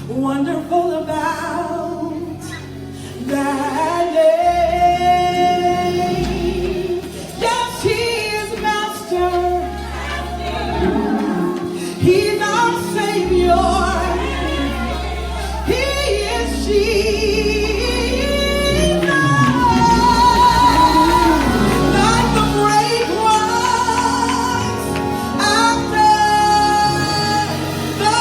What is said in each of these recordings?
Wonderful about that name. Yes, he is master. He's our Savior. He is Jesus. Like the great ones after the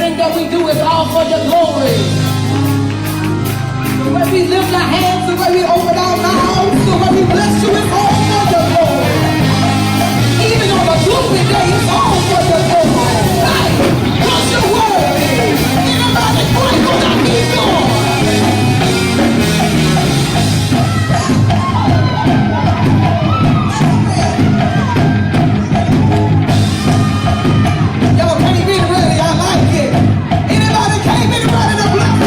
everything that we do is all for your glory. The way we lift our hands, the way we open our mouths, the way we bless you is all for your glory. Even on a gloomy day, it's all for your glory. Right? Cause you're worthy. Anybody grateful that he's gone? Y'all can't be ready, I like it. Anybody came in ready to bless?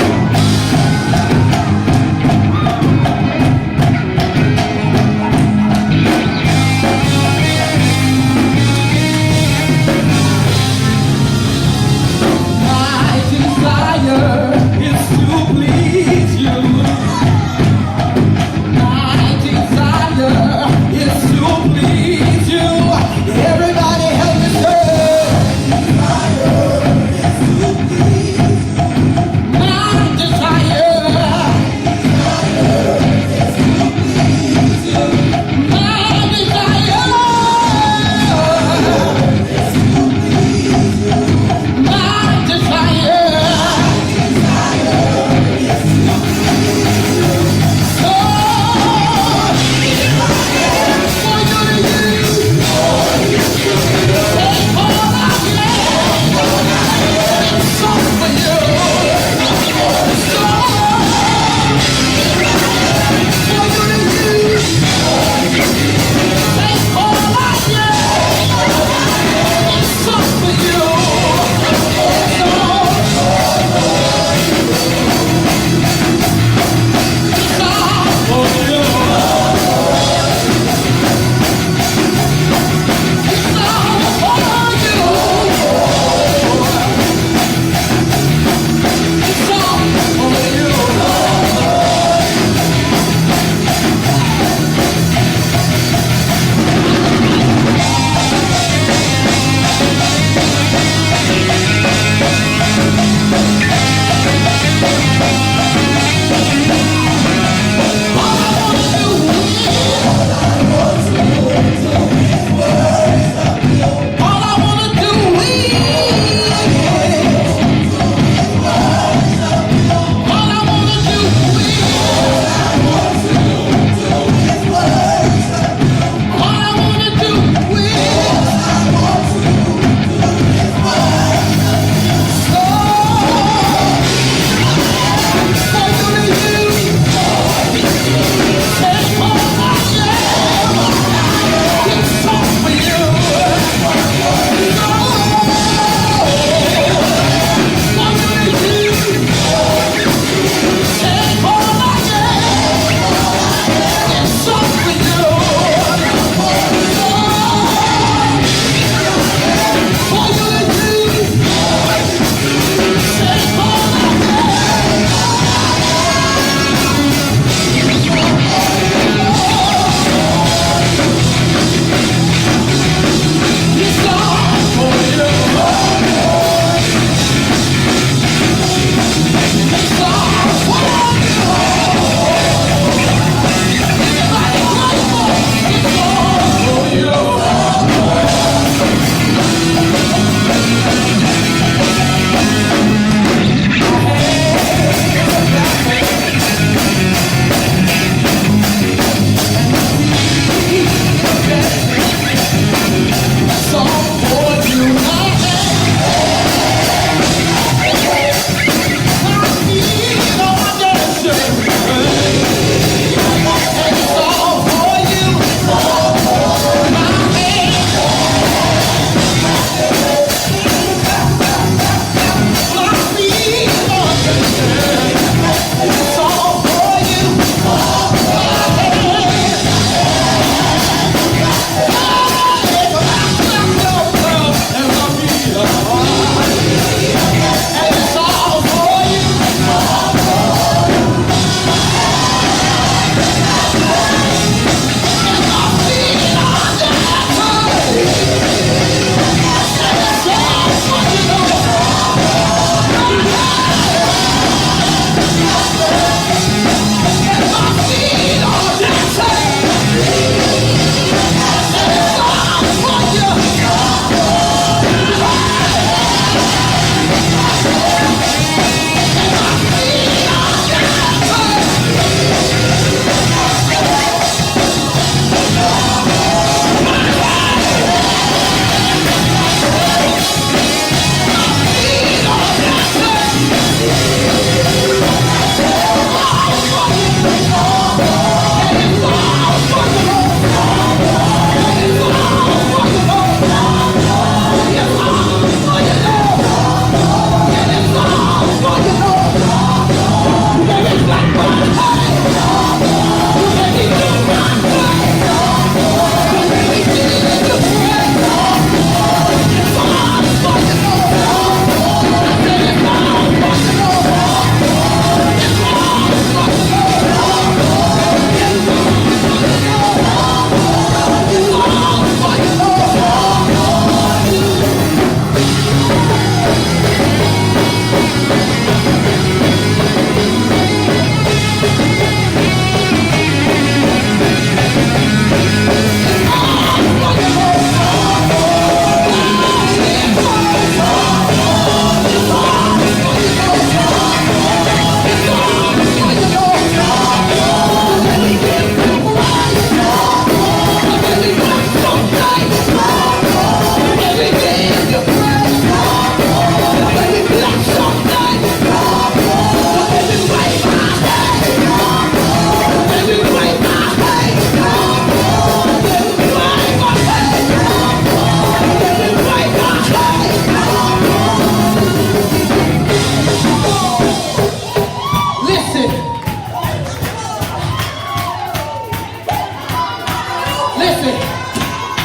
Listen,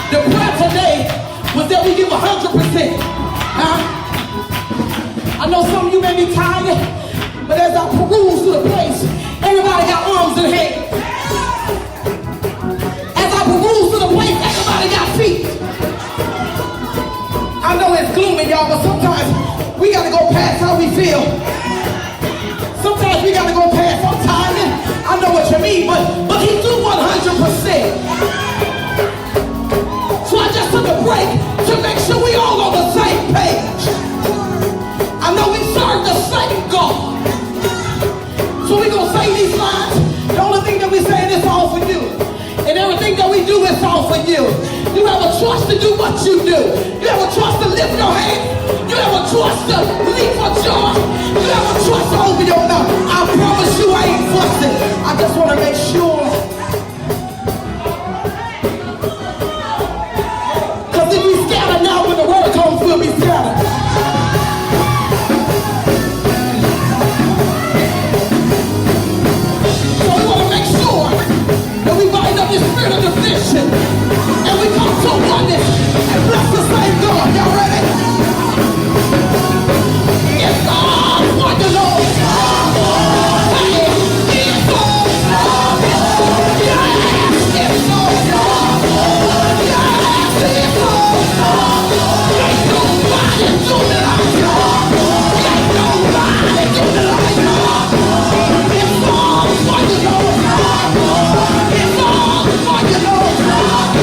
the prayer today was that we give 100%. I know some of you may be tired, but as I peruse through the place, everybody got arms and hands. As I peruse through the place, everybody got feet. I know it's gloomy, y'all, but sometimes we got to go past how we feel. Sometimes we got to go past our timing. I know what you mean, but he do 100%. So I just took a break to make sure we all on the same page. I know we serve the same God. So we gonna say these lines. The only thing that we say is all for you. And everything that we do is all for you. You have a choice to do what you do. You have a choice to lift your hand. You have a choice to leap for joy. You have a choice to open your mouth. I promise you I ain't fussing. I just want to make sure. Because if we scatter now, when the word comes, we'll be scattered. So we want to make sure that we bind up this spirit of division and we come to oneness and bless the same God. Y'all ready? It's all for the Lord. Hey, it's all for the Lord. Yes, it's all for the Lord. Yes, it's all for the Lord. Ain't nobody do me like God. Ain't nobody do me like God. It's all for the Lord. It's all for the Lord.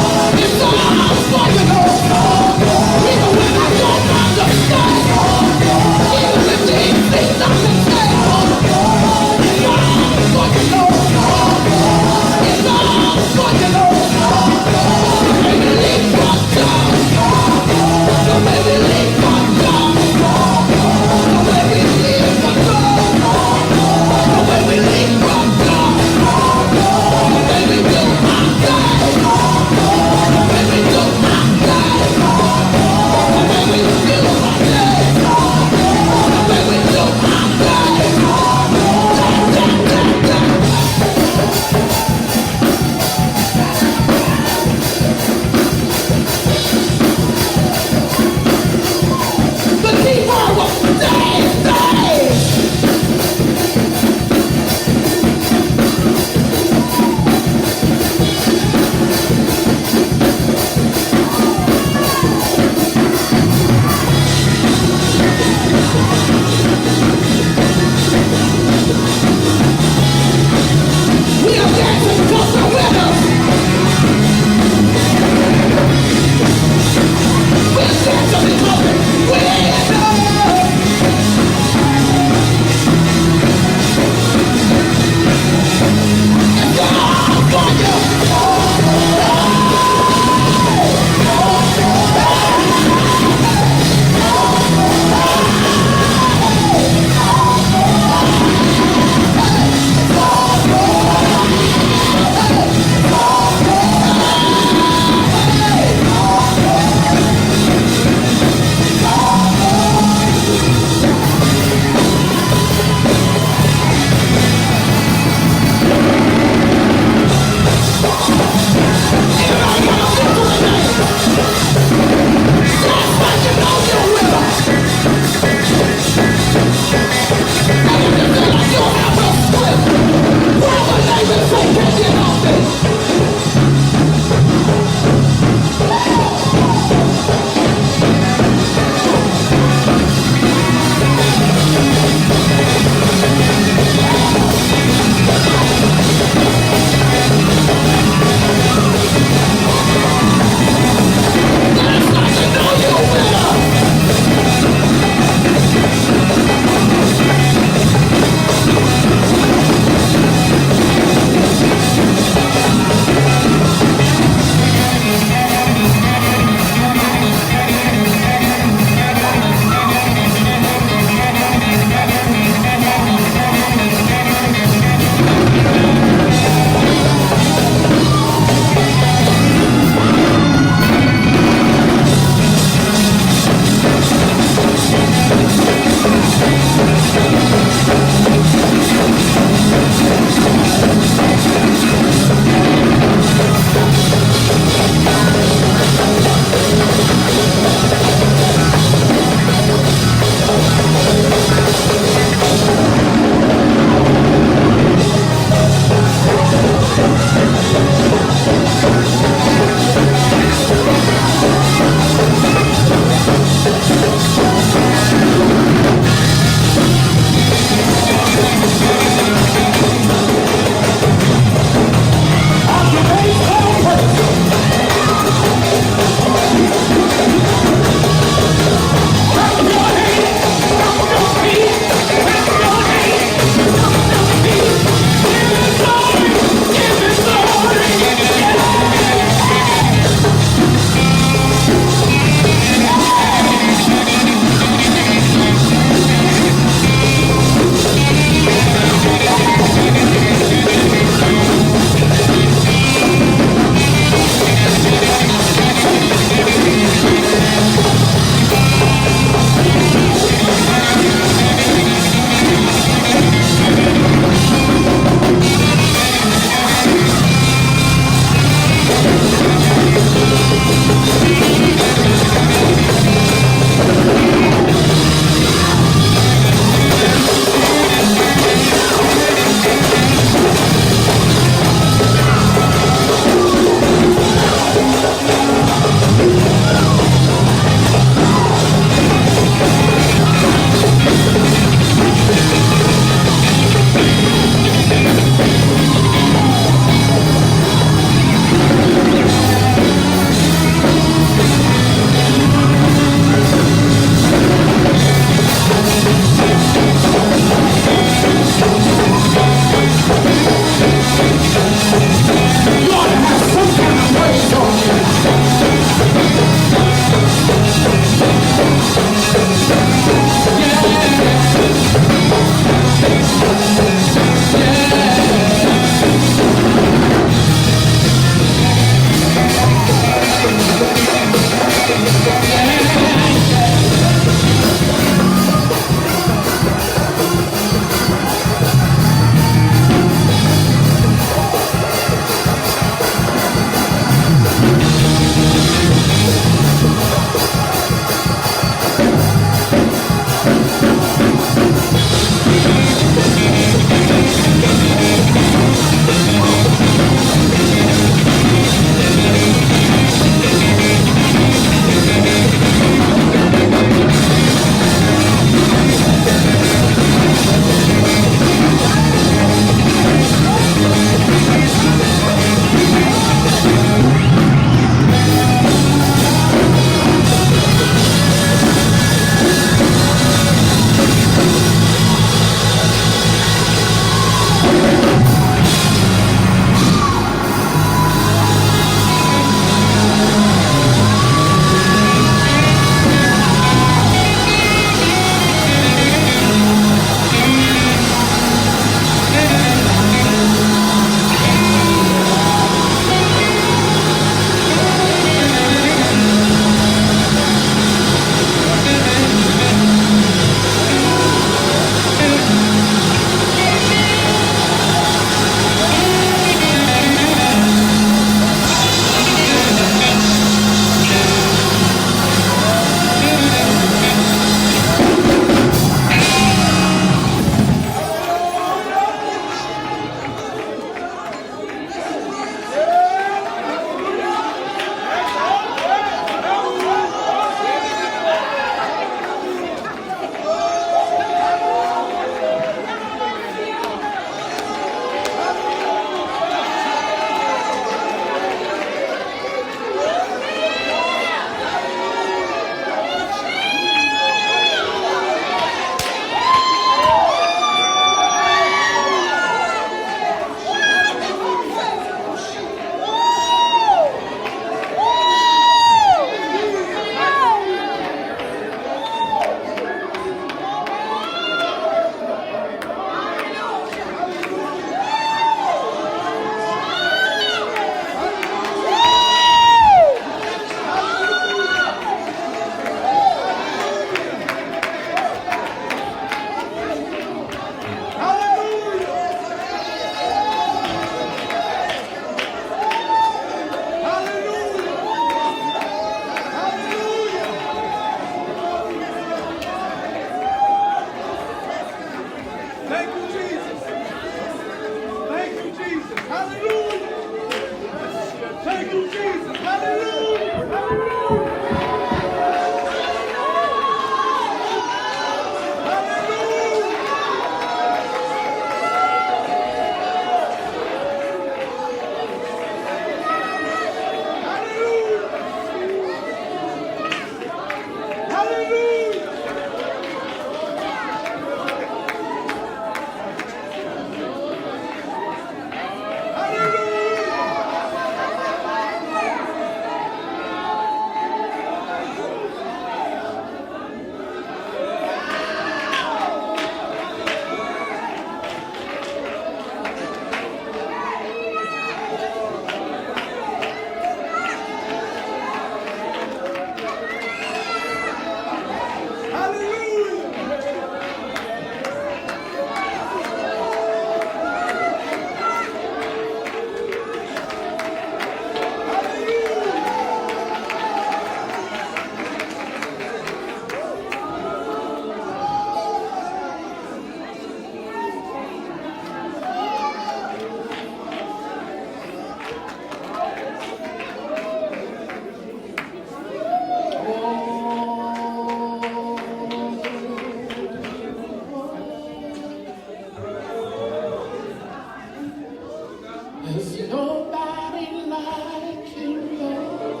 There's nobody like you, Lord.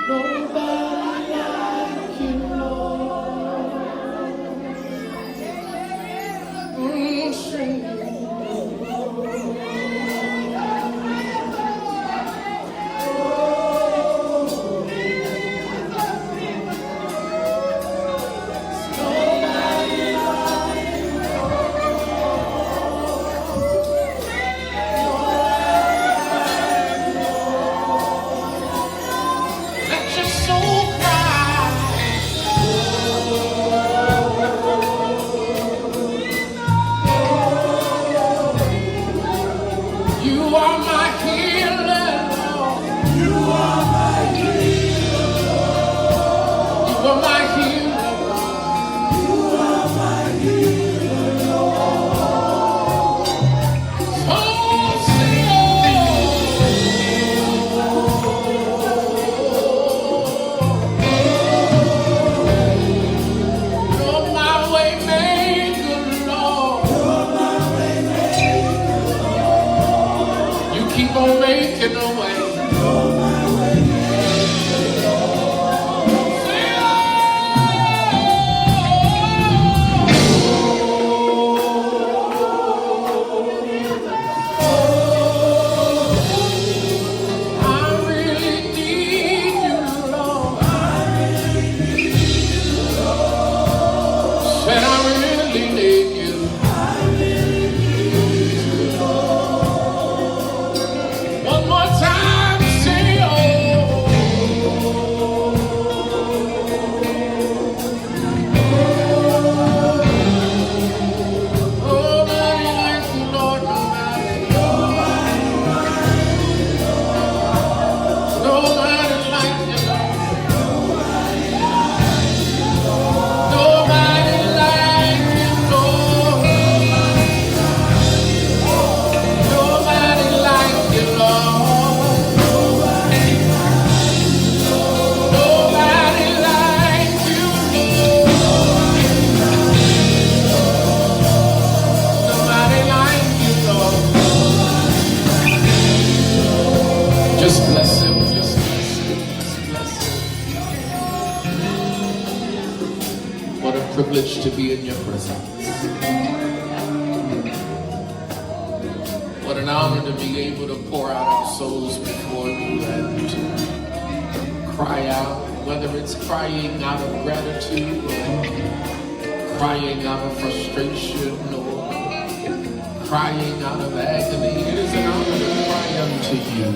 Nobody like you, Lord. Sing it. Keep on making a way. I really need you, Lord. Said I really need you. One more time, say oh. Nobody like you, Lord, nobody. Nobody like you, Lord. Nobody like you, Lord. Nobody like you, Lord. Nobody like you, Lord. Just bless him, just bless him, just bless him. What a privilege to be in your presence. What an honor to be able to pour out our souls before you and cry out, whether it's crying out of gratitude or crying out of frustration or crying out of agony. It is an honor to cry unto you.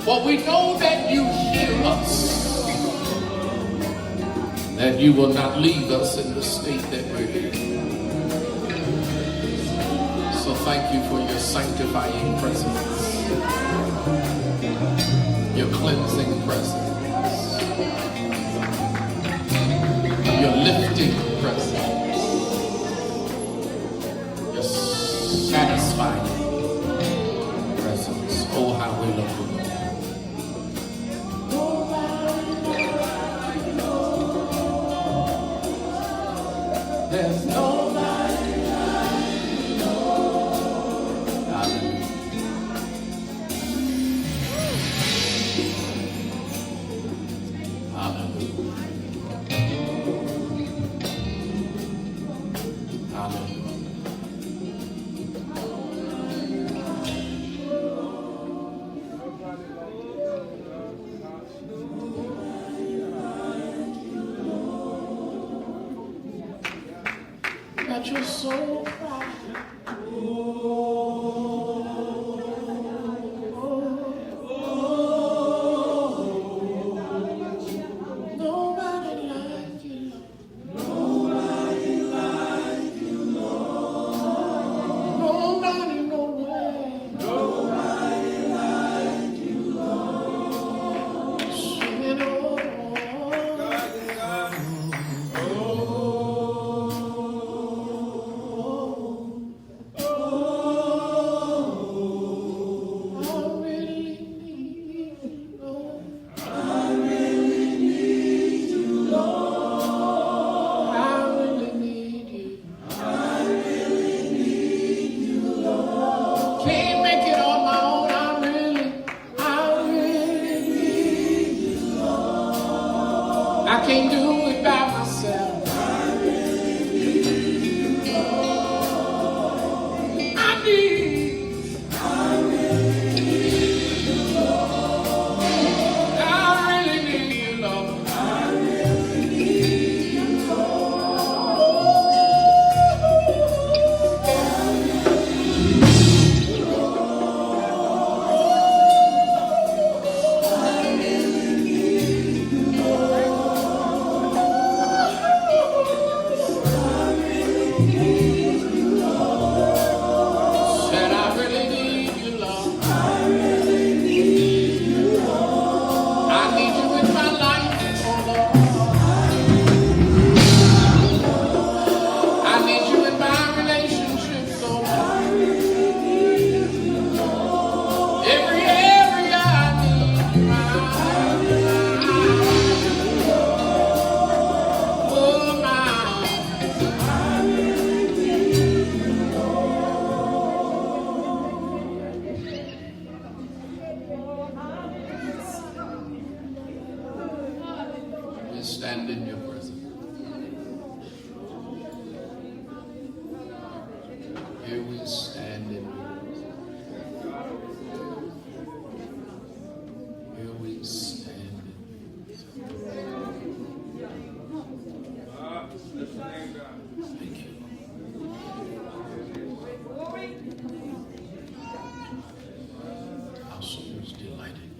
For we know that you hear us, that you will not leave us in the state that we're in. So thank you for your sanctifying presence, your cleansing presence, your lifting presence, your satisfying presence. Oh, how we love you, Lord. There's nobody like you, Lord. Hallelujah. Hallelujah. Hallelujah. That you're so proud. Nobody like you, nobody like you, Lord. Nobody, nowhere. Nobody like you, Lord. Sing it all. Oh. Here we stand in Here we stand Thank you. Our souls delighted.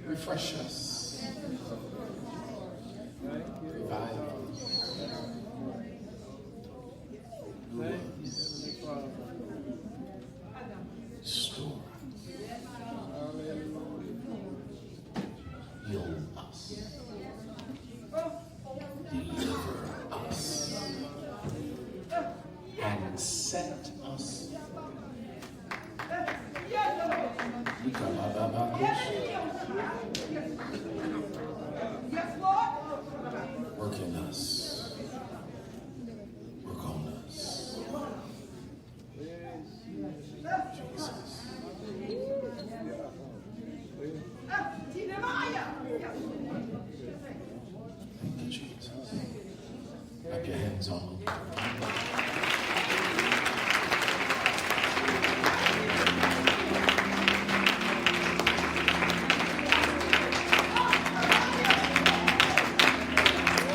Refresh us. Revive us. Restore us. Heal us. Deliver us. And set us. Work in us. Work on us. Jesus. Thank you, Jesus. Clap your hands on them.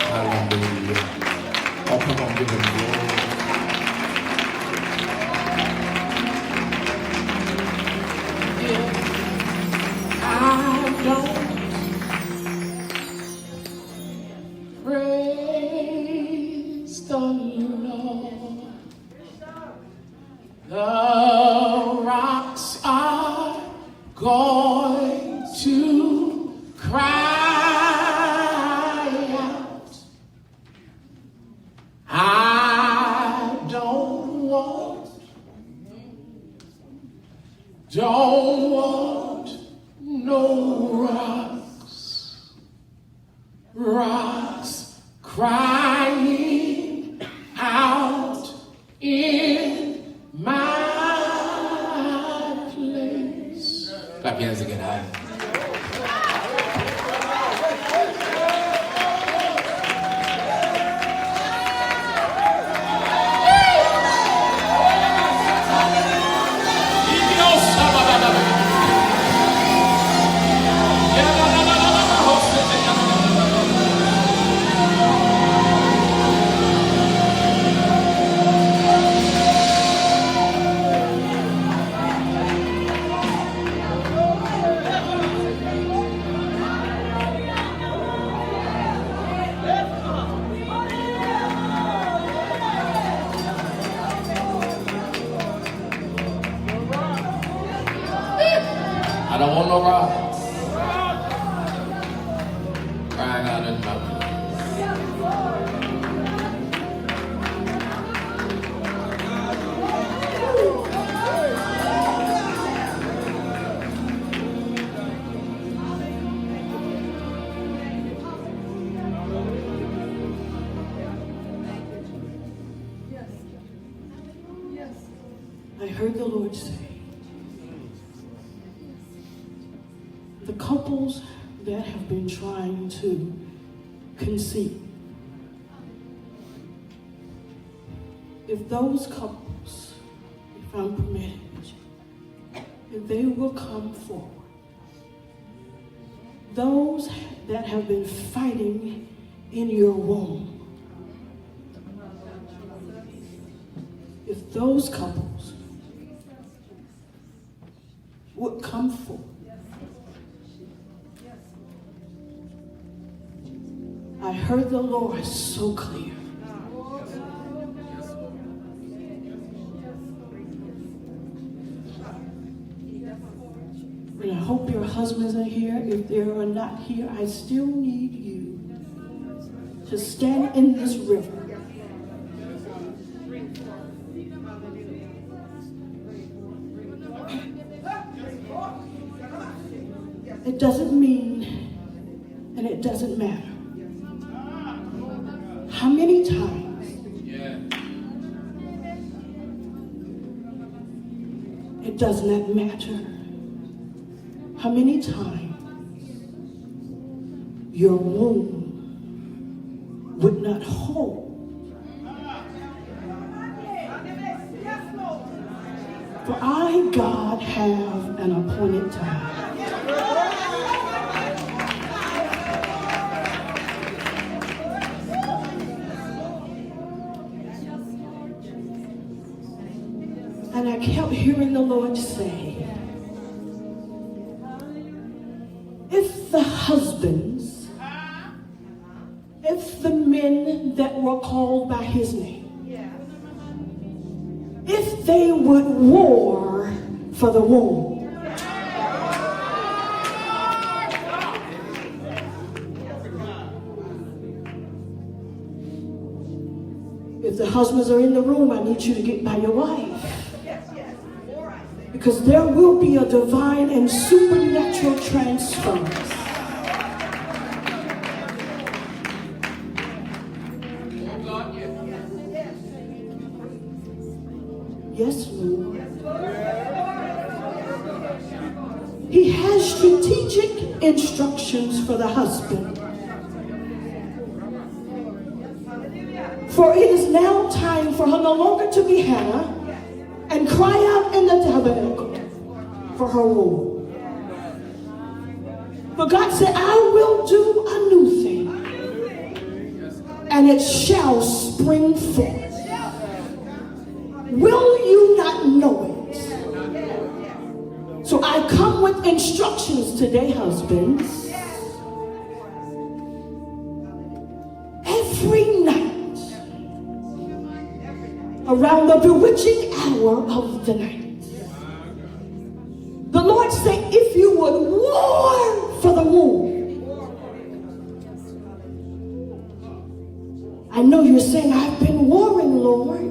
Hallelujah. Oh, come on, give him glory. I don't praise the Lord. The rocks are going to cry. Don't want no rocks crying out in my place. Clap your hands again, high. I don't want no rocks crying out in my place. I heard the Lord say, the couples that have been trying to conceive, if those couples, if I'm permitted, if they will come forward, those that have been fighting in your womb, if those couples would come forward, I heard the Lord so clear. And I hope your husbands are here. If they are not here, I still need you to stand in this river. It doesn't mean, and it doesn't matter how many times it does not matter how many times your womb would not hold. For I, God, have an appointed time. And I kept hearing the Lord say, if the husbands, if the men that were called by his name, if they would war for the womb, if the husbands are in the room, I need you to get by your wife. Because there will be a divine and supernatural transference. Yes, Lord. He has strategic instructions for the husband. For it is now time for her no longer to be Hannah and cry out in the tabernacle for her womb. But God said, I will do a new thing, and it shall spring forth. Will you not know it? So I come with instructions today, husbands. Every night, around the bewitching hour of the night, the Lord said, if you would war for the womb. I know you're saying, I've been warring, Lord.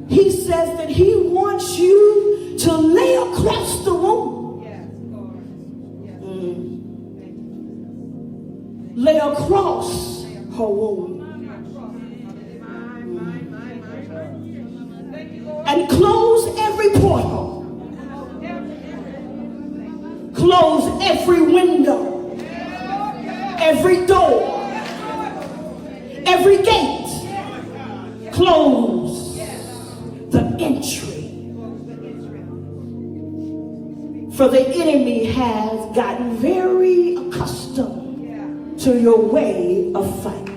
He says that he wants you to lay across the womb. Lay across her womb. And close every portal. Close every window. Every door. Every gate. Close the entry. For the enemy has gotten very accustomed to your way of fight.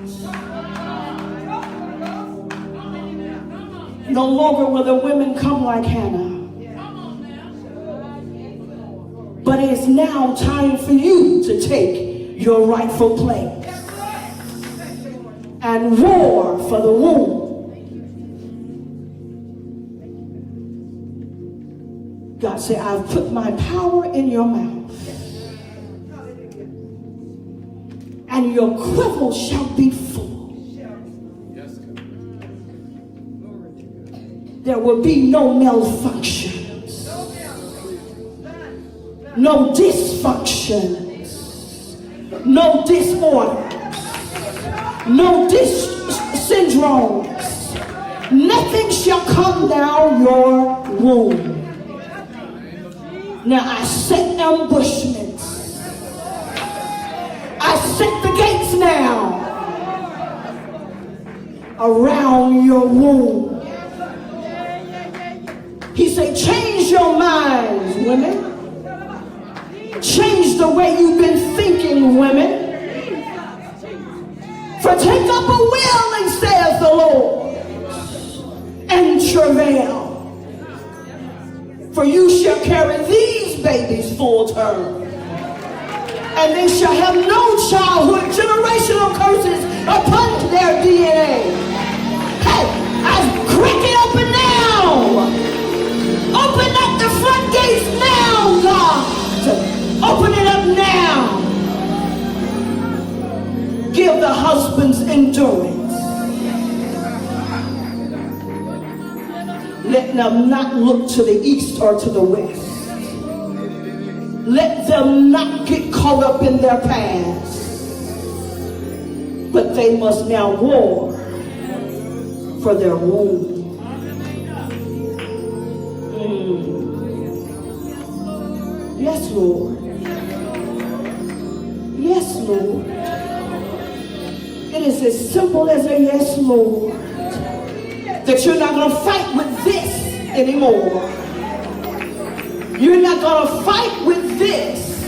No longer will the women come like Hannah. But it is now time for you to take your rightful place and war for the womb. God said, I've put my power in your mouth, and your quiver shall be full. There will be no malfunctions, no dysfunctions, no disorders, no syndromes. Nothing shall come down your womb. Now I set ambushments. I set the gates now around your womb. He said, change your minds, women. Change the way you've been thinking, women. For take up a wailing, says the Lord, and travail. For you shall carry these babies full term, and they shall have no childhood generational curses upon their DNA. Hey, I crack it open now. Open up the front gates now, God. Open it up now. Give the husbands endurance. Let them not look to the east or to the west. Let them not get caught up in their past. But they must now war for their womb. Yes, Lord. Lord. It is as simple as a yes, Lord. That you're not going to fight with this anymore. You're not going to fight with this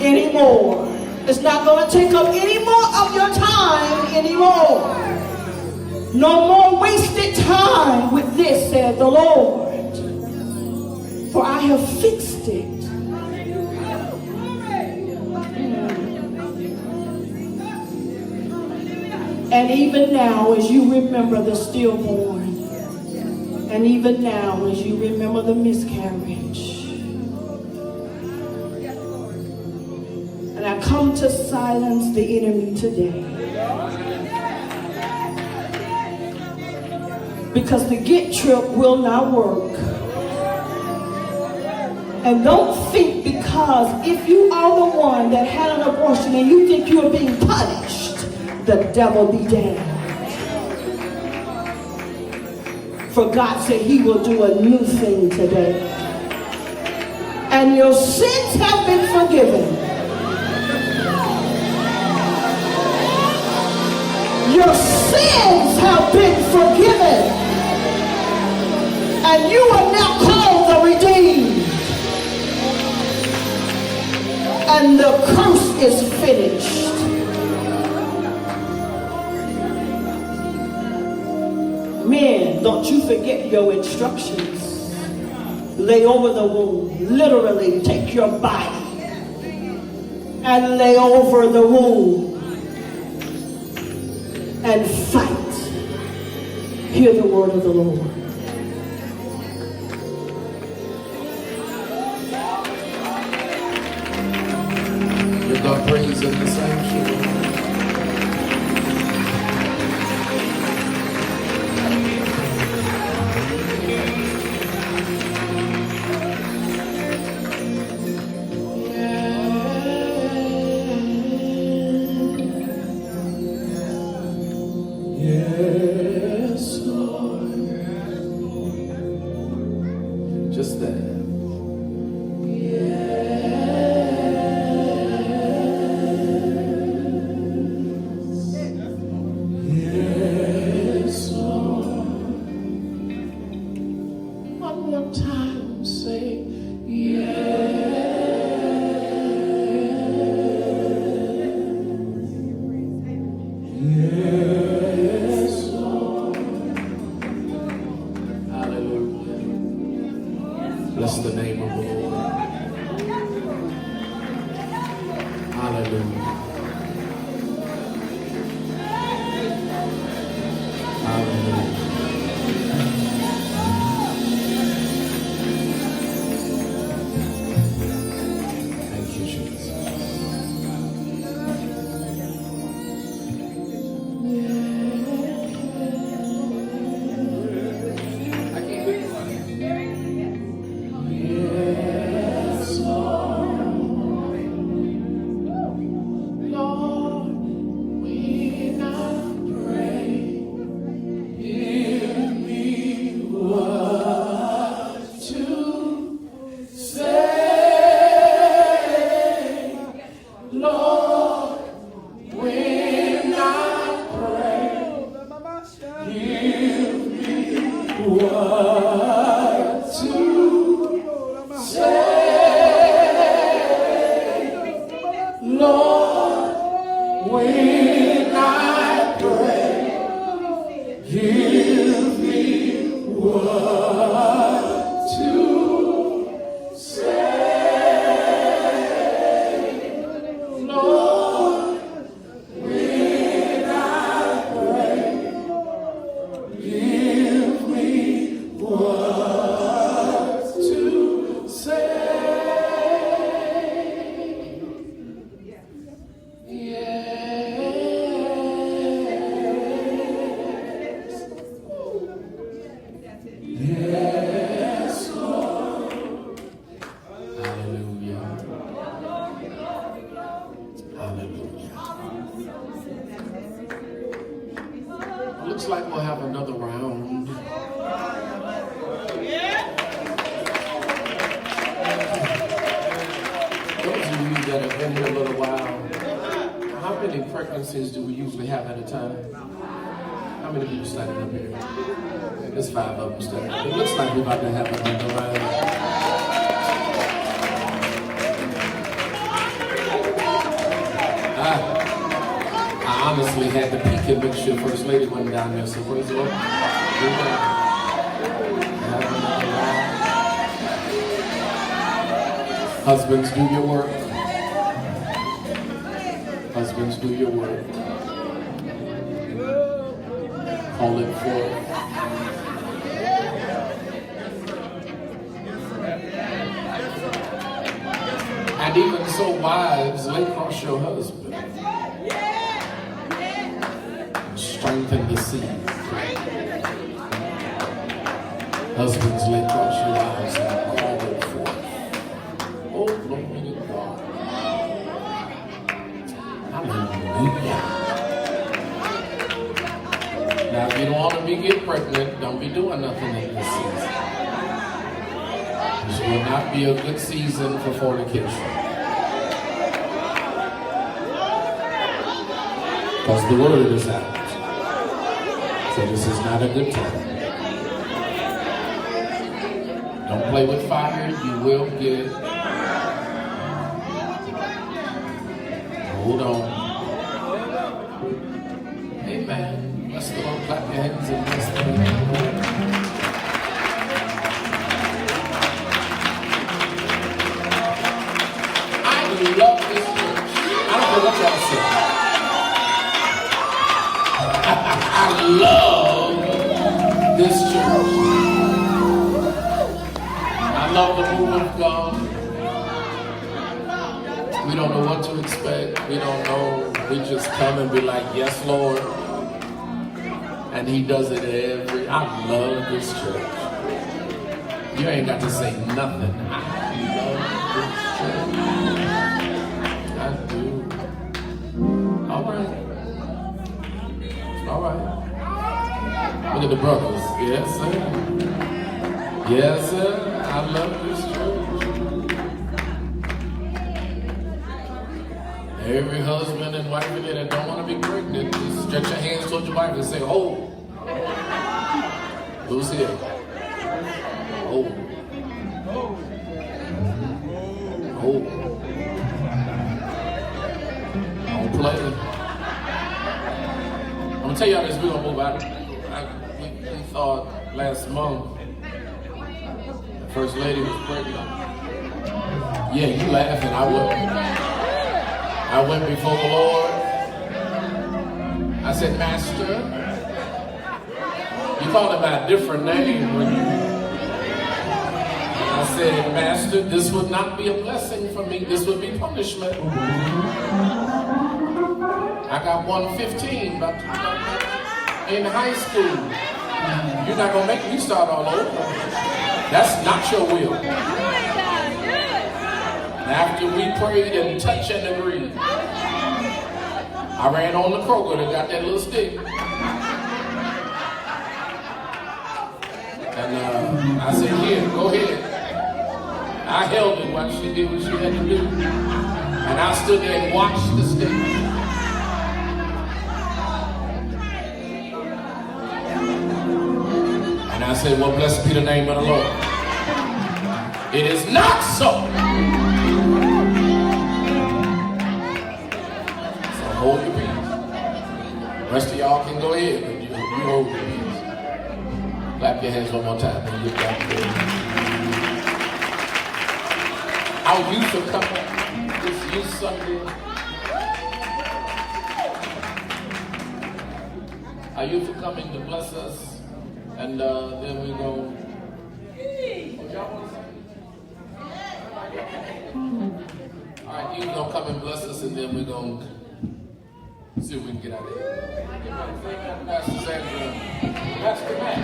anymore. It's not going to take up any more of your time anymore. No more wasted time with this, said the Lord. For I have fixed it. And even now, as you remember the stillborn, and even now, as you remember the miscarriage, and I come to silence the enemy today. Because the get trip will not work. And don't think because if you are the one that had an abortion and you think you're being punished, the devil be damned. For God said he will do a new thing today. And your sins have been forgiven. Your sins have been forgiven. And you are now called the redeemed. And the curse is finished. Men, don't you forget your instructions. Lay over the womb. Literally take your body and lay over the womb and fight. Hear the word of the Lord. Give God praise in the sanctuary. Yes, Lord. Just that. Yes, Lord. One more time, say yes. Yes, Lord. Hallelujah. Bless the name of the Lord. Hallelujah. Hallelujah. Thank you, Jesus. I can't hear you. Yes, Lord. Lord, when I pray, give me what to say. Lord, when I pray, give me what to say. Lord, when I pray, give me what to say. Lord, when I pray, give me what to say. Yes, Lord. Hallelujah. Hallelujah. Looks like we'll have another round. Those of you that have been here a little while, many pregnancies do we usually have at a time? How many people standing up here? There's 5 of them standing up. It looks like we're about to have another round. I honestly had to peek and make sure First Lady wasn't down there, so praise the Lord. Husbands, do your work. Husbands, do your work. Call it forth. And even so, wives, lay across your husband. Strengthen the seed. Husbands, lay across your wives and call it forth. Oh, glory to God. Hallelujah. Now, if you don't want to get pregnant, don't be doing nothing in this season. This will not be a good season for fornication. Because the word is out. So this is not a good time. Don't play with fire, you will get. Hold on. Amen. Bless the Lord. Clap your hands and bless the Lord. I love this church. I don't know what y'all say. I love this church. I love the move of God. We don't know what to expect. We don't know. We just come and be like, yes, Lord. And he does it every. I love this church. You ain't got to say nothing. I love this church. I do. All right. All right. Look at the brothers. Yes, sir. Yes, sir. I love this church. Every husband and wife in there that don't want to be pregnant, just stretch your hands towards your wife and say, "Oh, who's here? Oh, oh, don't play." I'm gonna tell y'all this. We're gonna move out. We thought last month the First Lady was pregnant. Yeah, you laughing? I went before the Lord. I said, Master, you called him by a different name when you. I said, Master, this would not be a blessing for me. This would be punishment. I got 115 in high school. You're not going to make me start all over. That's not your will. After we prayed and touched and agreed, I ran on the Kroger and got that little stick. And I said, here, go ahead. I held it while she did what she had to do. And I stood there and watched the stick. And I said, well, blessed be the name of the Lord. It is not so. Hold your peace. The rest of y'all can go ahead, but you hold your peace. Clap your hands one more time and get back there. Our youth are coming this youth Sunday. Our youth are coming to bless us, and then we go. What y'all want to say? All right, youth gonna come and bless us, and then we're gonna. See if we can get out of here. Pastor Sandra. Pastor Matt.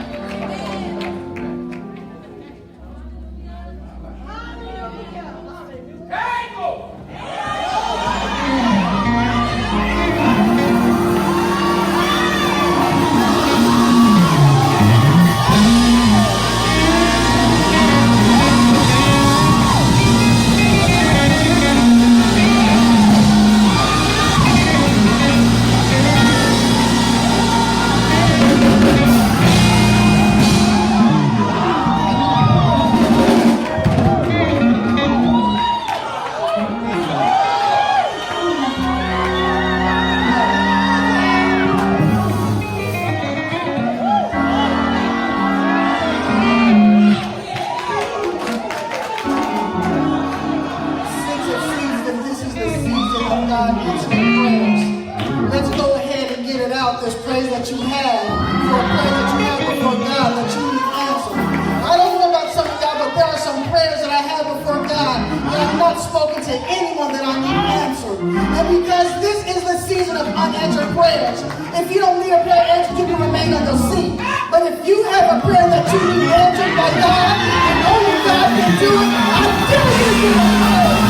This praise that you have, for a prayer that you have before God that you need answered. I don't know about some of y'all, but there are some prayers that I have before God that I've not spoken to anyone that I need answered. And because this is the season of unanswered prayers, if you don't need a prayer answered, you can remain on your seat. But if you have a prayer that you need answered by God, and only God can do it, I dare you to do it.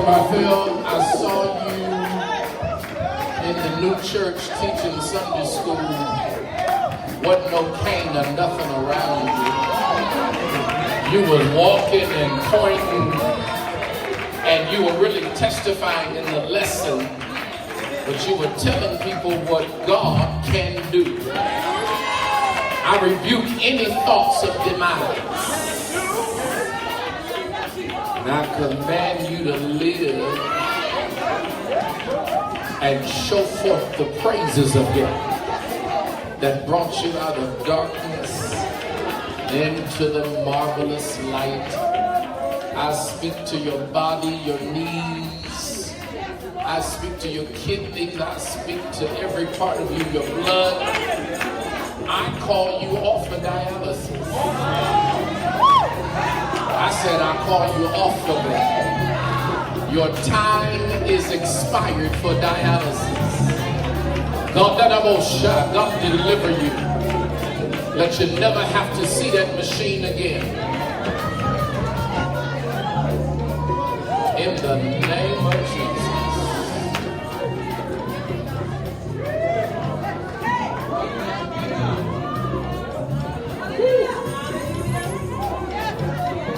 Raphael, I saw you in the new church teaching Sunday school. Wasn't no cane or nothing around you. You was walking and pointing, and you were really testifying in the lesson, but you were telling people what God can do. I rebuke any thoughts of demise. And I command you to live and show forth the praises of Him that brought you out of darkness into the marvelous light. I speak to your body, your knees. I speak to your kidneys. I speak to every part of you, your blood. I call you off of dialysis. I said I call you off of it. Your time is expired for dialysis. God deliver you. Let you never have to see that machine again. In the name of Jesus.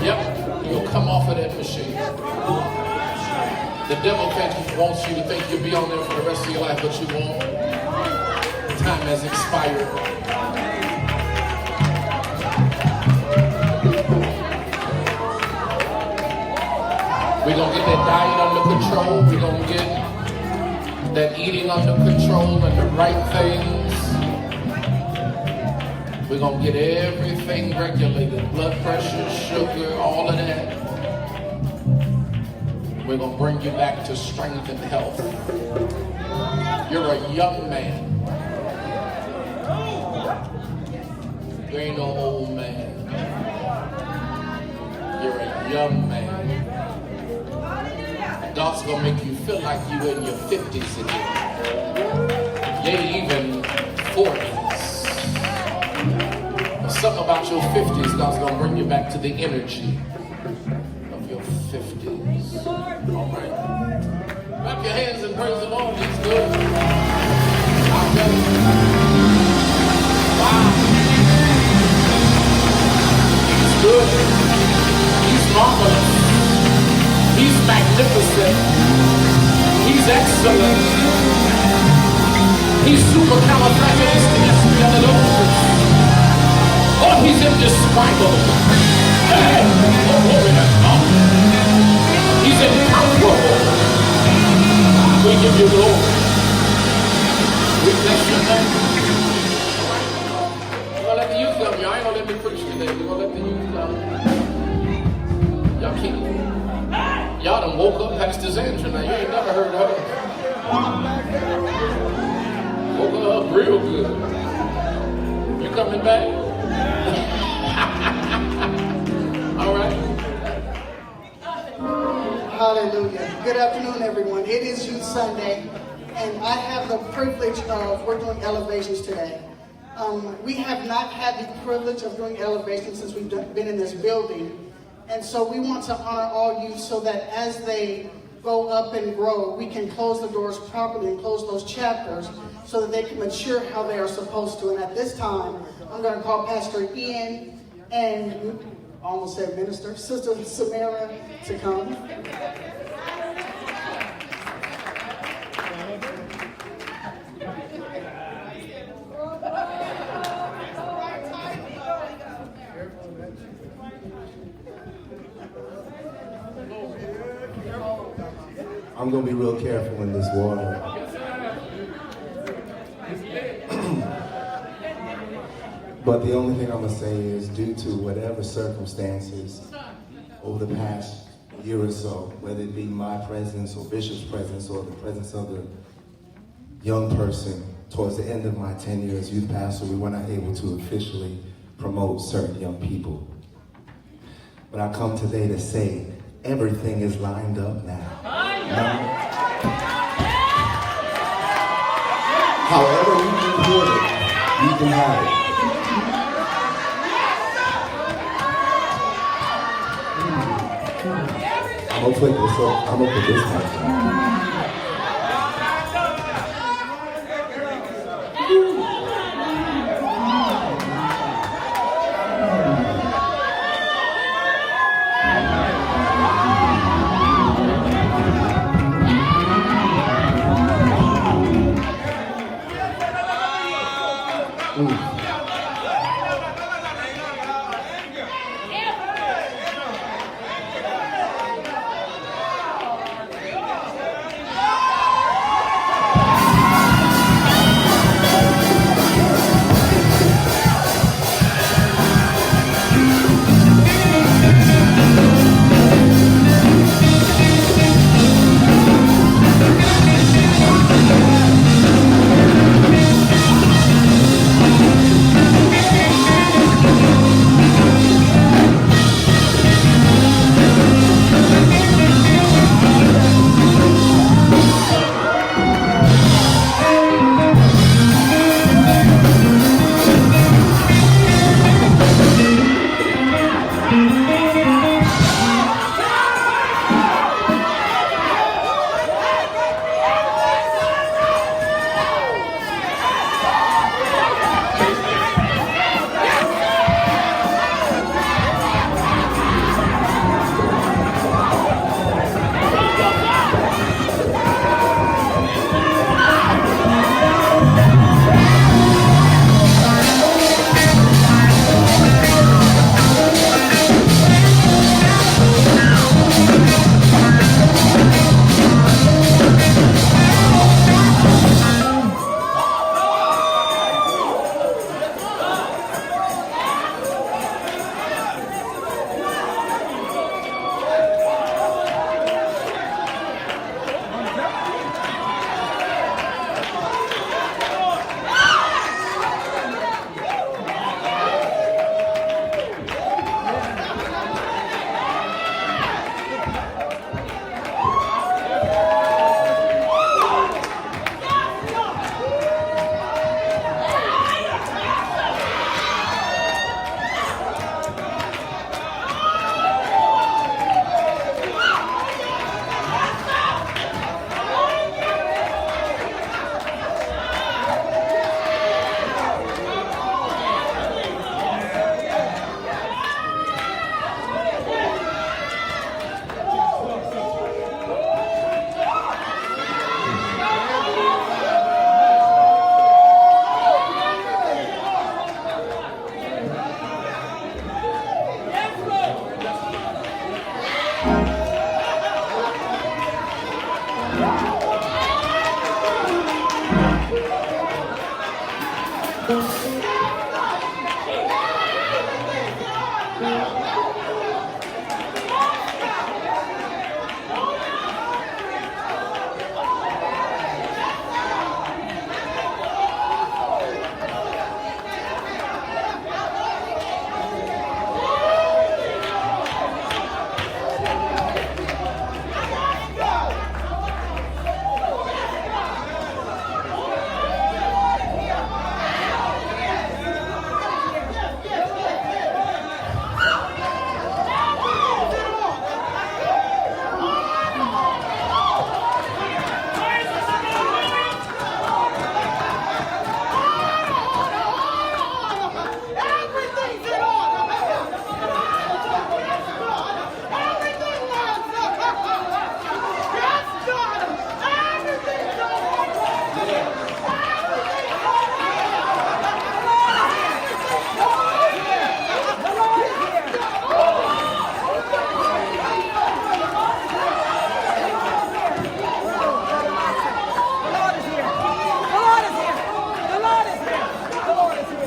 Yep, you'll come off of that machine. The devil wants you to think you'll be on there for the rest of your life, but you won't. Time has expired. We're going to get that diet under control. We're going to get that eating under control and the right things. We're going to get everything regulated. Blood pressure, sugar, all of that. We're going to bring you back to strength and health. You're a young man. You ain't no old man. You're a young man. God's going to make you feel like you're in your 50s again. Yeah, even 40s. But something about your 50s, God's going to bring you back to the energy of your 50s. All right. Clap your hands and praise the Lord. He's good. I'll tell you. Wow. He's good. He's marvelous. He's magnificent. He's excellent. He's supercalifragilisticexpialidocious. Oh, he's indescribable. Hey, oh, glory to God. He's incomparable. We give you glory. We bless your name. We're going to let the youth come. Y'all ain't going to let me preach today. We're going to let the youth come. Y'all keep. Y'all done woke up Pastor Sandra now. You ain't never heard of her. Woke her up real good. You coming back? All right. Hallelujah. Good afternoon, everyone. It is Youth Sunday, and I have the privilege of we're doing elevations today. We have not had the privilege of doing elevations since we've been in this building. And so we want to honor all youth so that as they go up and grow, we can close the doors properly and close those chapters so that they can mature how they are supposed to. And at this time, I'm going to call Pastor Ian and, I almost said minister, Sister Samara to come. I'm going to be real careful in this water. But the only thing I'm going to say is due to whatever circumstances over the past year or so, whether it be my presence or Bishop's presence or the presence of the young person, towards the end of my tenure as youth pastor, we were not able to officially promote certain young people. But I come today to say everything is lined up now. However you can put it, you can have it. I'm Don't flip this up. I'm gonna put this one.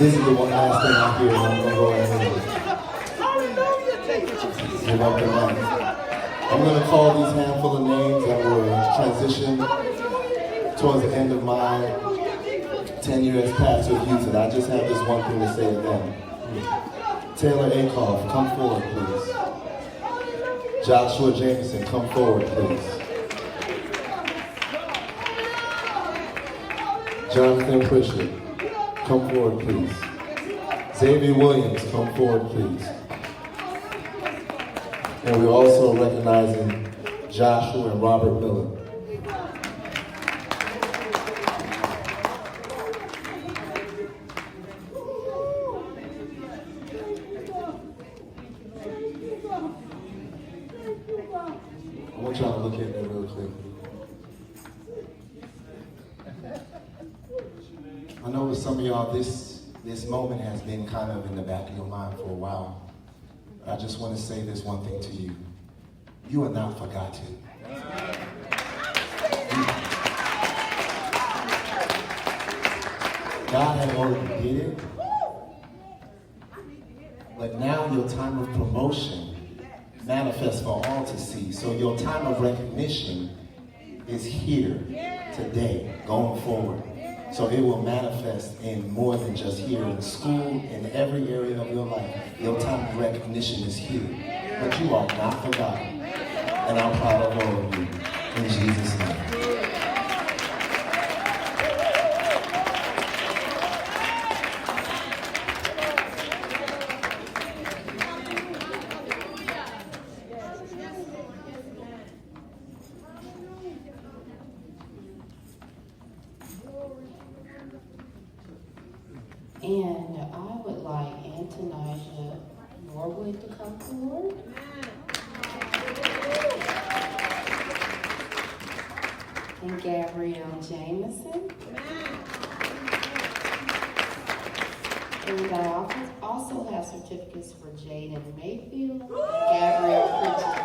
This is the one last thing I hear, and I'm going to go ahead and give up the mic. I'm going to call these handful of names that will transition towards the end of my 10 years past with youth, and I just have this one thing to say to them. Taylor Akoff, come forward, please. Joshua Jameson, come forward, please. Jonathan Pritchard, come forward, please. Xavier Williams, come forward, please. And we're also recognizing Joshua and Robert Miller. I want y'all to look at me real quick. I know with some of y'all, this moment has been kind of in the back of your mind for a while. But I just want to say this one thing to you. You are not forgotten. God had already did it. But now your time of promotion manifests for all to see. So your time of recognition is here today, going forward. So it will manifest in more than just here in school, in every area of your life. Your time of recognition is here. But you are not forgotten. And I'm proud of all of you. In Jesus' name. And I would like Antonia Norwood to come forward. And Gabrielle Jameson. And I also have certificates for Jaden Mayfield and Gabrielle Pritchard.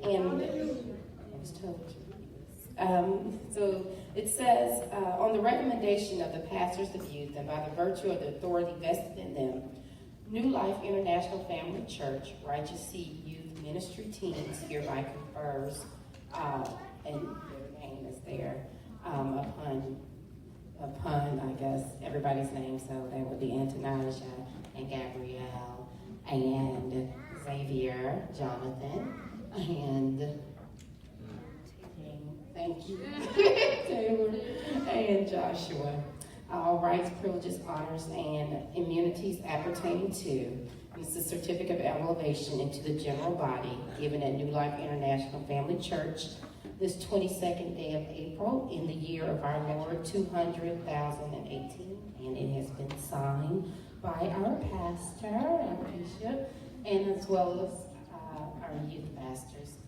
And I was told to. So it says, on the recommendation of the pastors of youth and by the virtue of the authority vested in them, New Life International Family Church, Righteous Seed Youth Ministry Teams hereby confers, and their name is there, upon, I guess, everybody's name, so that would be Antonia and Gabrielle and Xavier, Jonathan, and thank you, Taylor, and Joshua. All rights, privileges, honors, and immunities appertaining to. It's a certificate of elevation into the general body given at New Life International Family Church this 22nd day of April in the year of our Lord 2018, and it has been signed by our pastor, our bishop, and as well as our youth pastors.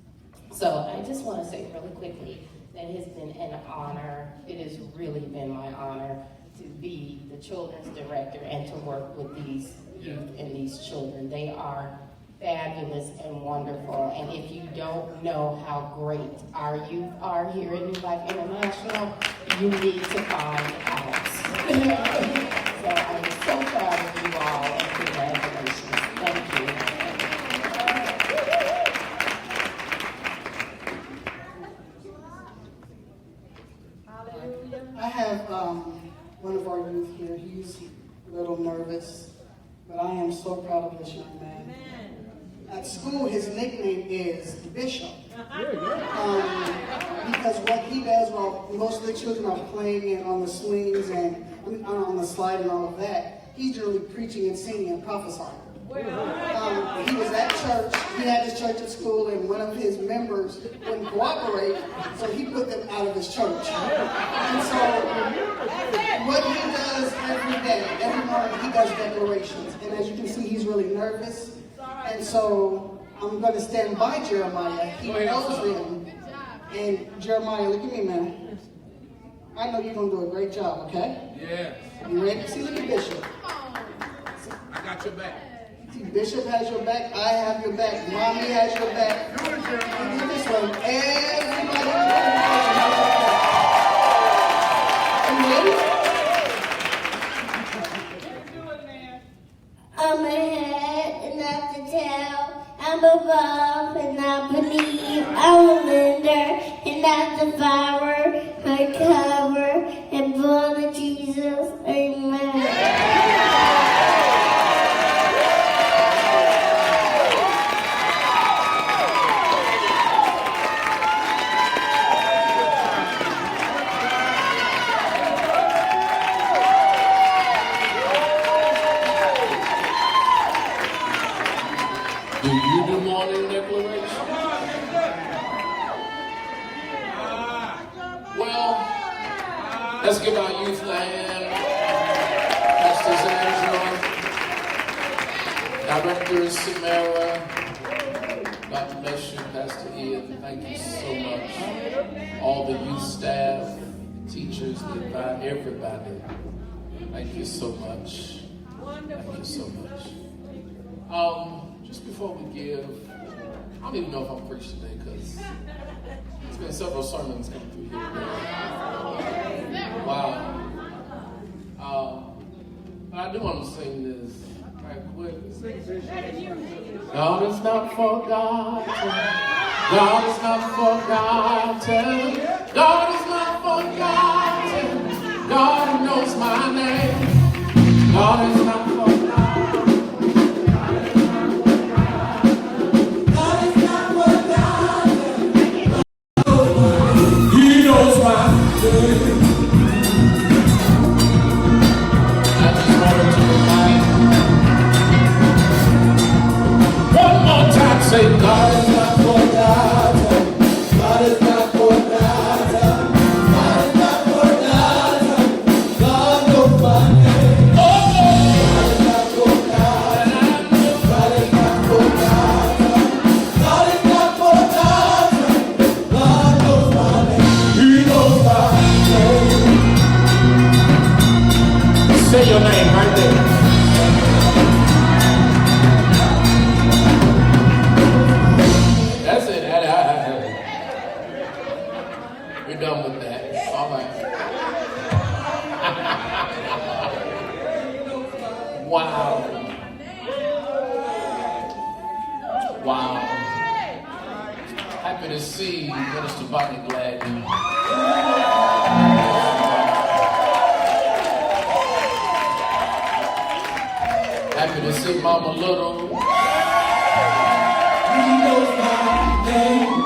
So I just want to say really quickly that it has been an honor. It has really been my honor to be the children's director and to work with these youth and these children. They are fabulous and wonderful. And if you don't know how great our youth are here at New Life International, you need to find out. So I'm so proud of you all and congratulations. Thank you. I have one of our youth here. He's a little nervous, but I am so proud of this young man. At school, his nickname is Bishop. Because what he does while most of the children are playing and on the swings and on the slide and all of that, he's generally preaching and singing and prophesying. He was at church, he had his church at school, and one of his members wouldn't cooperate, so he put them out of his church. And so, what he does every morning, he does declarations. And as you can see, he's really nervous. And so, I'm going to stand by Jeremiah. He knows him. And Jeremiah, look at me, man. I know you're going to do a great job, okay? Yeah. You ready? See, look at Bishop. I got your back. See, Bishop has your back, I have your back, Mommy has your back. Do this one. Everybody has your back. Are you ready? I'm ahead and not the tail. I'm above and not beneath. I'm a lender and not the devourer. I cover and blood of Jesus. Amen. Do you do morning declaration? Well, let's give our youth a hand. Pastor Angela, Director Samara, God bless you, Pastor Ian. Thank you so much. All the youth staff, teachers, everybody. Thank you so much. Thank you so much. Just before we give, I don't even know if I'm preaching today because there's been several sermons coming through here today. Wow. But I do want to sing this right quick. God is not forgotten. God is not forgotten. God is not forgotten. God knows my name. God is not forgotten. Say God is not forgotten. God is not forgotten. God is not forgotten. God knows my name. Oh, God is not forgotten. God is not forgotten. God is not forgotten. God knows my name. He knows my name. Say your name right there. Done with that. All right. Wow. Wow. Happy to see Minister Bonnie Gladney. Happy to see Mama Little. He knows my name.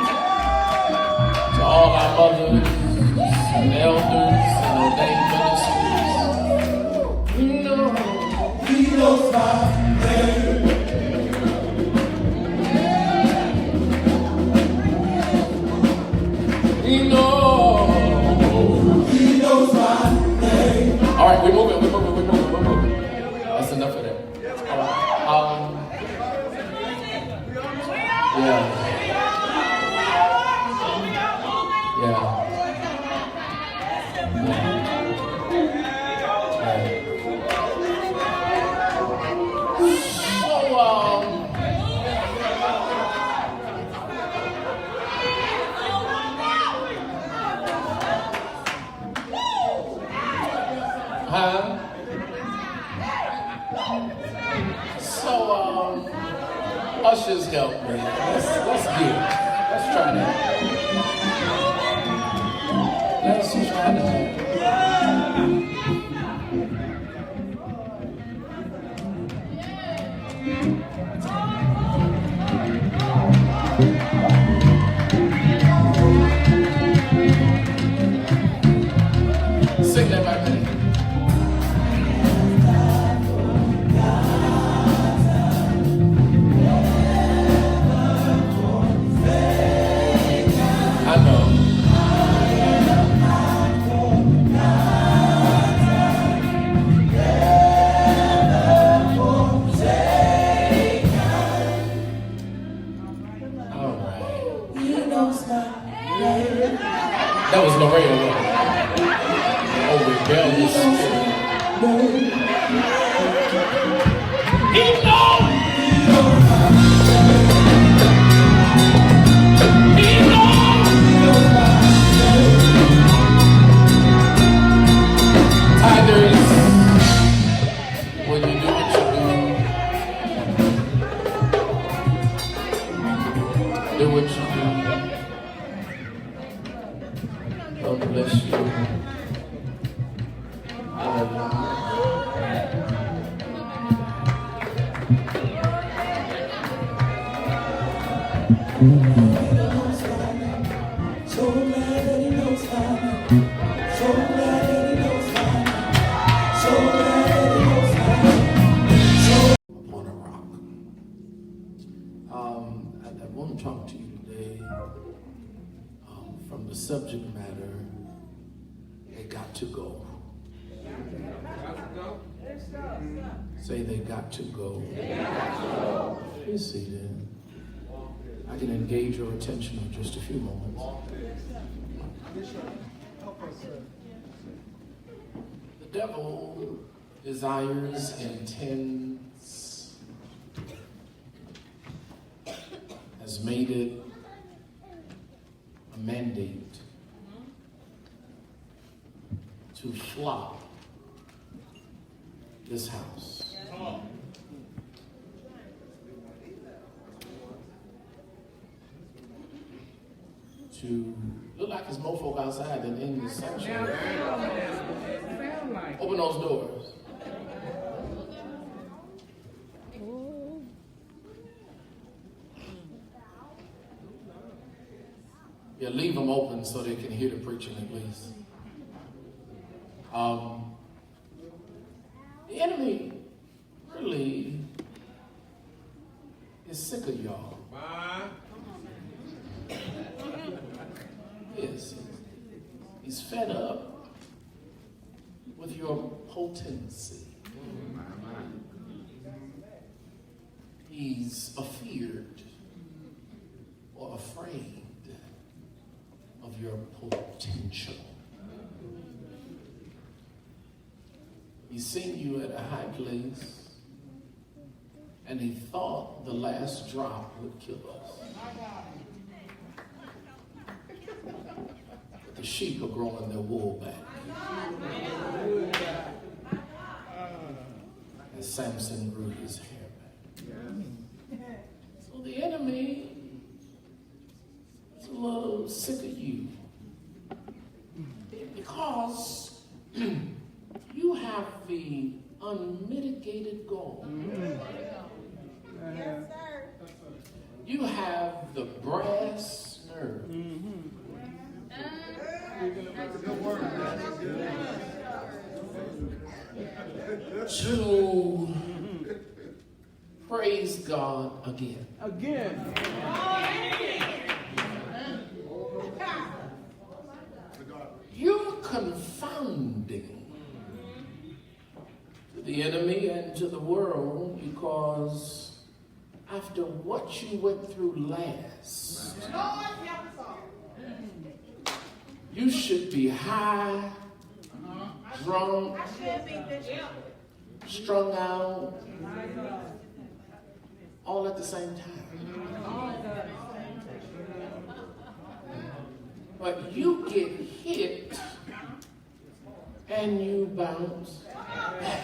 To all our mothers and elders and ordained ministers, He knows my name. He knows my name. All right, we're moving. That's enough of that. All right. Yeah. Ushers help me. Let's give. Let's try that. Let's try that. Sing that right there. That was Lorraine. Oh, rebellious spirit. He knows. He knows. Tithers, when you do what you do, do what you do. God bless you. So glad that he knows my name. So glad that he knows my name. So glad that he knows my name. Upon a rock. I want to talk to you today from the subject matter, they got to go. Say they got to go. You see then. I can engage your attention in just a few moments. The devil desires, intends, has made it a mandate to flop this house. To look like there's more folk outside than in the sanctuary. Open those doors. Yeah, leave them open so they can hear the preaching at least. The enemy really is sick of y'all. Yes. He's fed up with your potency. He's afeared or afraid of your potential. He's seen you at a high place, and he thought the last drop would kill us. But the sheep are growing their wool back. As Samson grew his hair back. So the enemy is a little sick of you. Because you have the unmitigated goal. Yes, sir. You have the brass nerve. To praise God again. You're confounding to the enemy and to the world because after what you went through last, you should be high, drunk, strung out, all at the same time. But you get hit and you bounce back.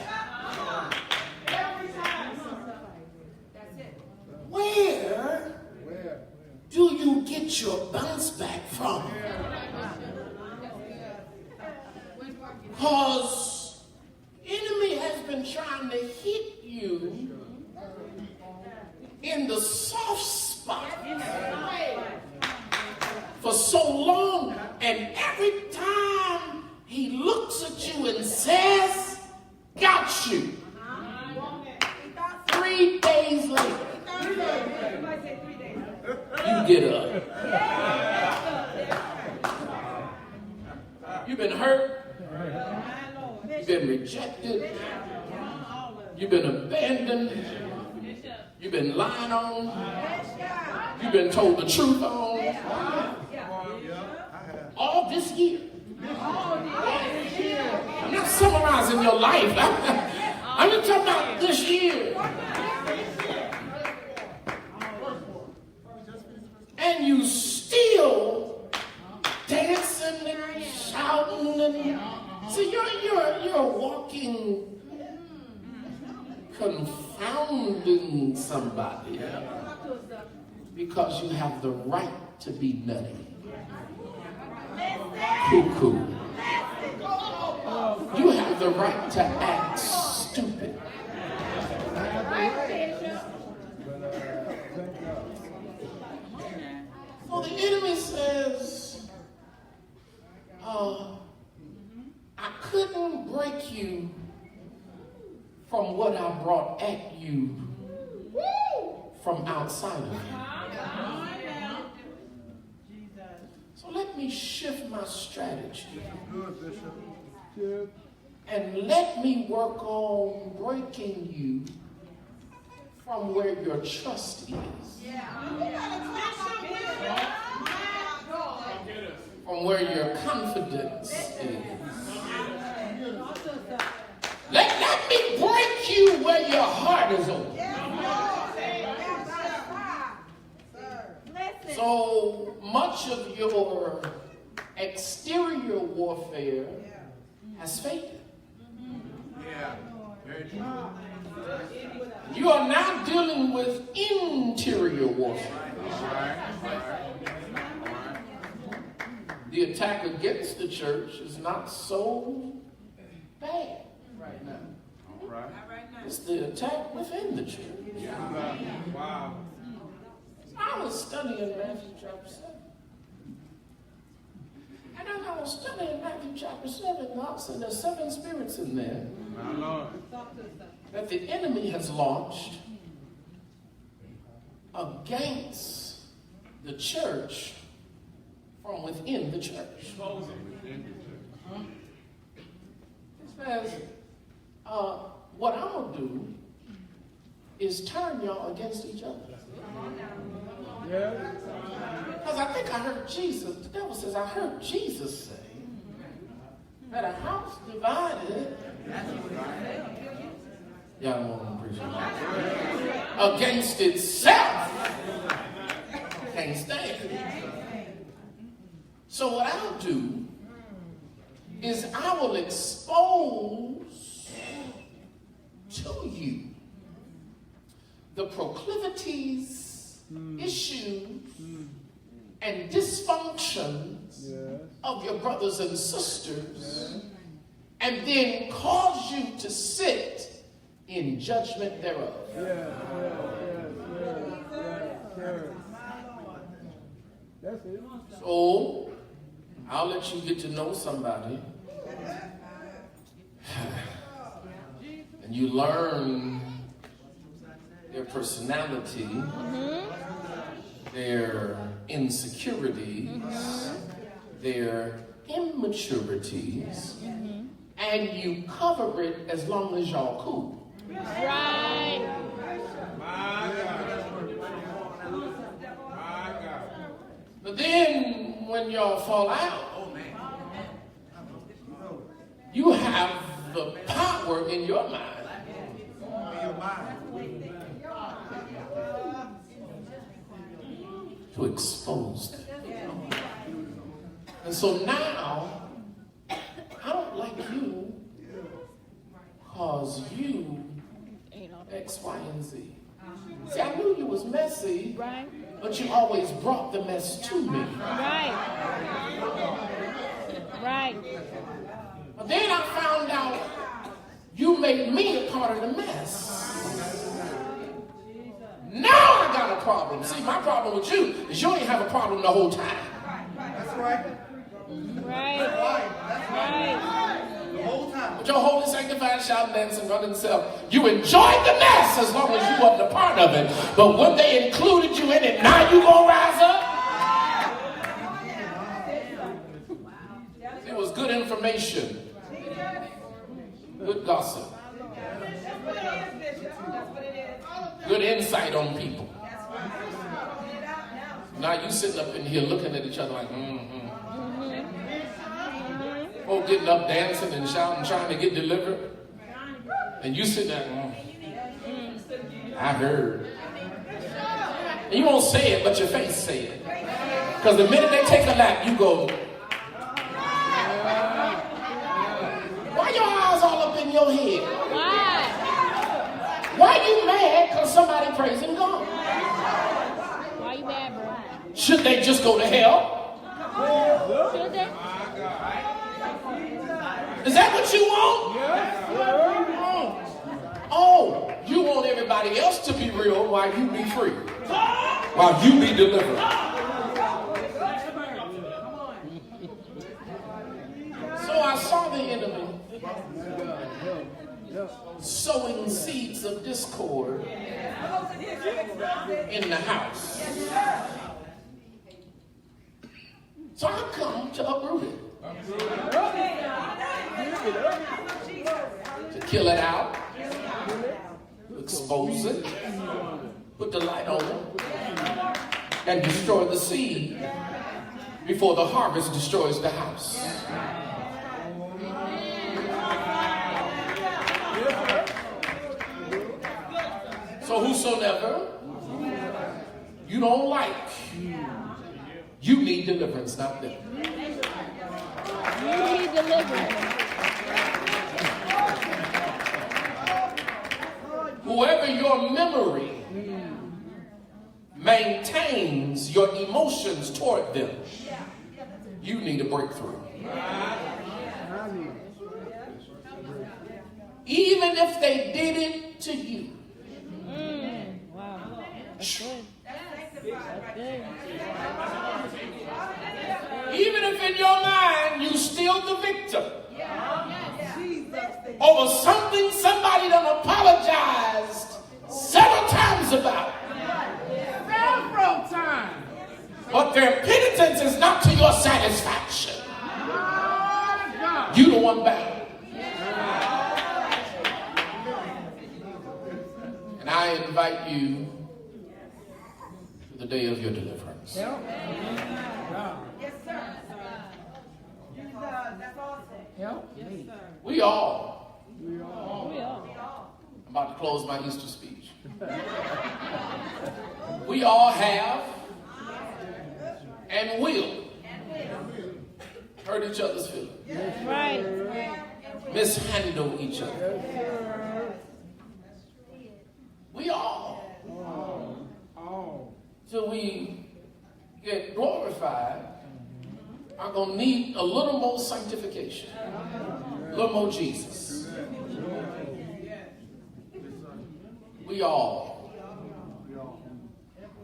Where do you get your bounce back from? Because enemy has been trying to hit you in the soft spot for so long, and every time he looks at you and says, got you, 3 days later, you get up. You've been hurt. You've been rejected. You've been abandoned. You've been lied on. You've been told the truth on. All this year. I'm not summarizing your life. I'm just talking about this year. And you still dancing and shouting and so you're walking confounding somebody because you have the right to be nutty. Cuckoo. You have the right to act stupid. So the enemy says, I couldn't break you from what I brought at you from outside of you. So let me shift my strategy. And let me work on breaking you from where your trust is. From where your confidence is. Let me break you where your heart is open. So much of your exterior warfare has faded. You are now dealing with interior warfare. The attack against the church is not so bad right now. It's the attack within the church. Wow. I was studying Matthew chapter 7. And as I was studying Matthew chapter 7, God said there's 7 spirits in there that the enemy has launched against the church from within the church. It says, what I'm going to do is turn y'all against each other. Because I think I heard Jesus, the devil says, I heard Jesus say that a house divided, y'all don't want to appreciate that, against itself can't stand. So what I'll do is I will expose to you the proclivities, issues, and dysfunctions of your brothers and sisters, and then cause you to sit in judgment thereof. So, I'll let you get to know somebody, and you learn their personality, their insecurities, their immaturities, and you cover it as long as y'all cool. Right. But then when y'all fall out, you have the power in your mind to expose them. And so now, I don't like you because you X, Y, and Z. See, I knew you was messy, Right. but you always brought the mess to me. Right. Right. But then I found out you made me a part of the mess. Now I got a problem. See, my problem with you is you ain't have a problem the whole time. That's right. Right. The whole time. With your holy, sanctified, shouting, dancing, running self, you enjoyed the mess as long as you wasn't a part of it. But when they included you in it, now you gonna rise up? It was good information, good gossip, good insight on people. Now you sitting up in here looking at each other like, Folk getting up, dancing and shouting, trying to get delivered. And you sitting there, I heard. And you won't say it, but your face say it. Because the minute they take a lap, you go, why your eyes all up in your head? Why? Why you mad because somebody praising God? Why you mad, bro? Should they just go to hell? Should they? Is that what you want? Oh, you want everybody else to be real while you be free. While you be delivered. So I saw the enemy sowing seeds of discord in the house. So I come to uproot it. To kill it out, expose it, put the light on it, and destroy the seed before the harvest destroys the house. So whosoever you don't like, you need deliverance, not them. You need deliverance. Whoever your memory maintains your emotions toward them, you need a breakthrough. Even if they did it to you. Wow. That's good. That's good. Even if in your mind you still the victim over something somebody done apologized several times about. Several times. But their penitence is not to your satisfaction. You the one bound. And I invite you to the day of your deliverance. Yes, sir. That's awesome. We all. We are. I'm about to close my Easter speech. We all have and will hurt each other's feelings. Right. Mishandle each other. We all. Till we get glorified, are going to need a little more sanctification. A little more Jesus. We all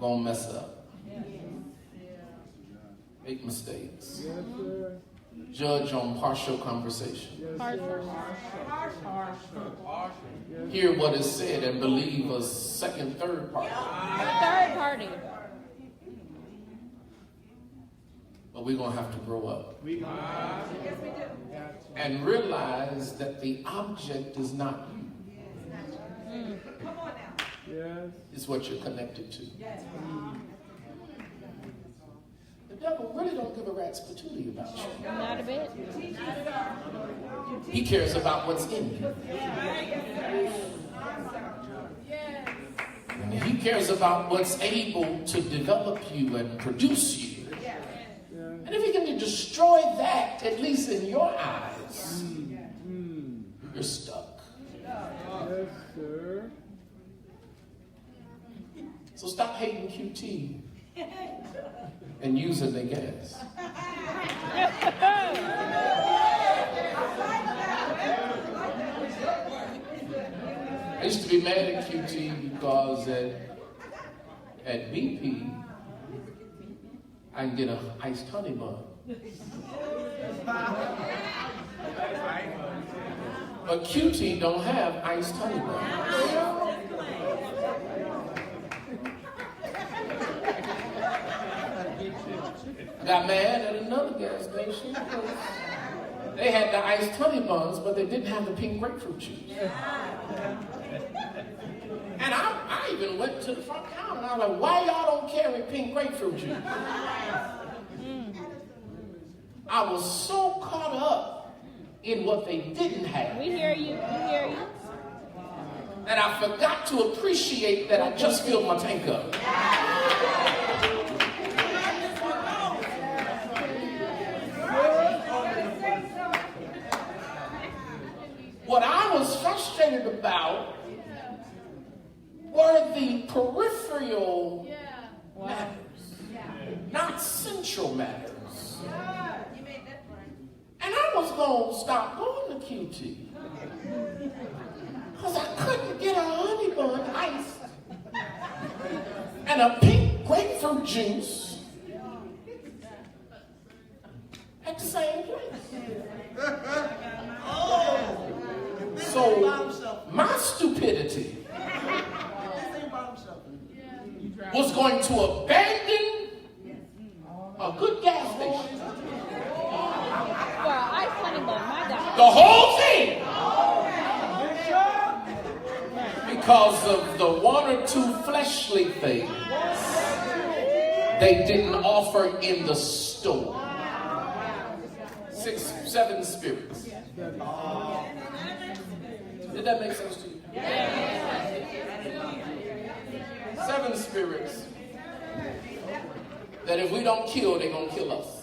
going to mess up. Make mistakes. Judge on partial conversation. Hear what is said and believe a second, third party. Third party. But we're going to have to grow up. And realize that the object is not you. It's what you're connected to. The devil really don't give a rat's patootie about you. Not a bit. He cares about what's in you. And he cares about what's able to develop you and produce you. And if he can destroy that, at least in your eyes, you're stuck. Yes, sir. So stop hating QT and using the gas. I used to be mad at QT because at BP, I can get an iced honey bun. But QT don't have iced honey buns. I got mad at another gas station because they had the iced honey buns, but they didn't have the pink grapefruit juice. And I even went to the front counter and I was like, why y'all don't carry pink grapefruit juice? I was so caught up in what they didn't have. We hear you. We hear you. That I forgot to appreciate that I just filled my tank up. What I was frustrated about were the peripheral matters, not central matters. And I was going to stop going to QT because I couldn't get a honey bun iced and a pink grapefruit juice at the same place. So my stupidity was going to abandon a good gas station. Well, ice honey bun, my God. The whole thing. Because of the one or two fleshly things they didn't offer in the store. 7 spirits. Did that make sense to you? 7 spirits that if we don't kill, they're going to kill us.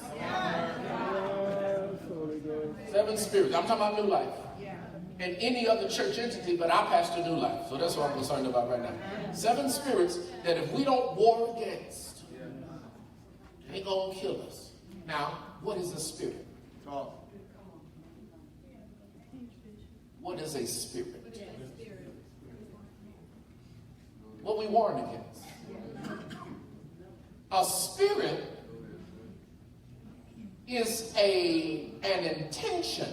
7 spirits. I'm talking about New Life. And any other church entity, but I pastor New Life. So that's what I'm concerned about right now. 7 spirits that if we don't war against, they're going to kill us. Now, what is a spirit? What is a spirit? What we warn against. A spirit is an intention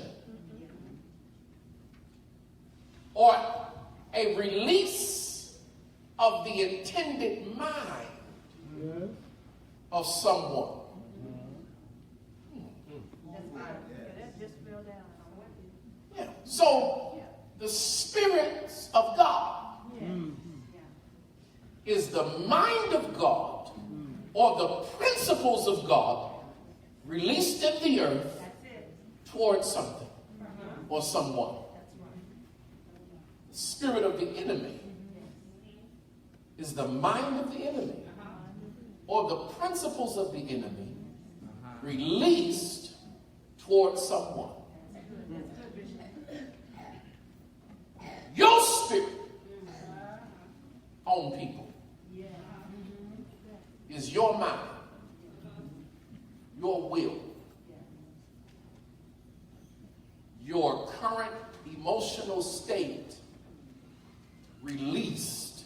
or a release of the intended mind of someone. Yeah. So the spirits of God is the mind of God or the principles of God released in the earth towards something or someone. The spirit of the enemy is the mind of the enemy or the principles of the enemy released towards someone. Your spirit on people is your mind, your will, your current emotional state released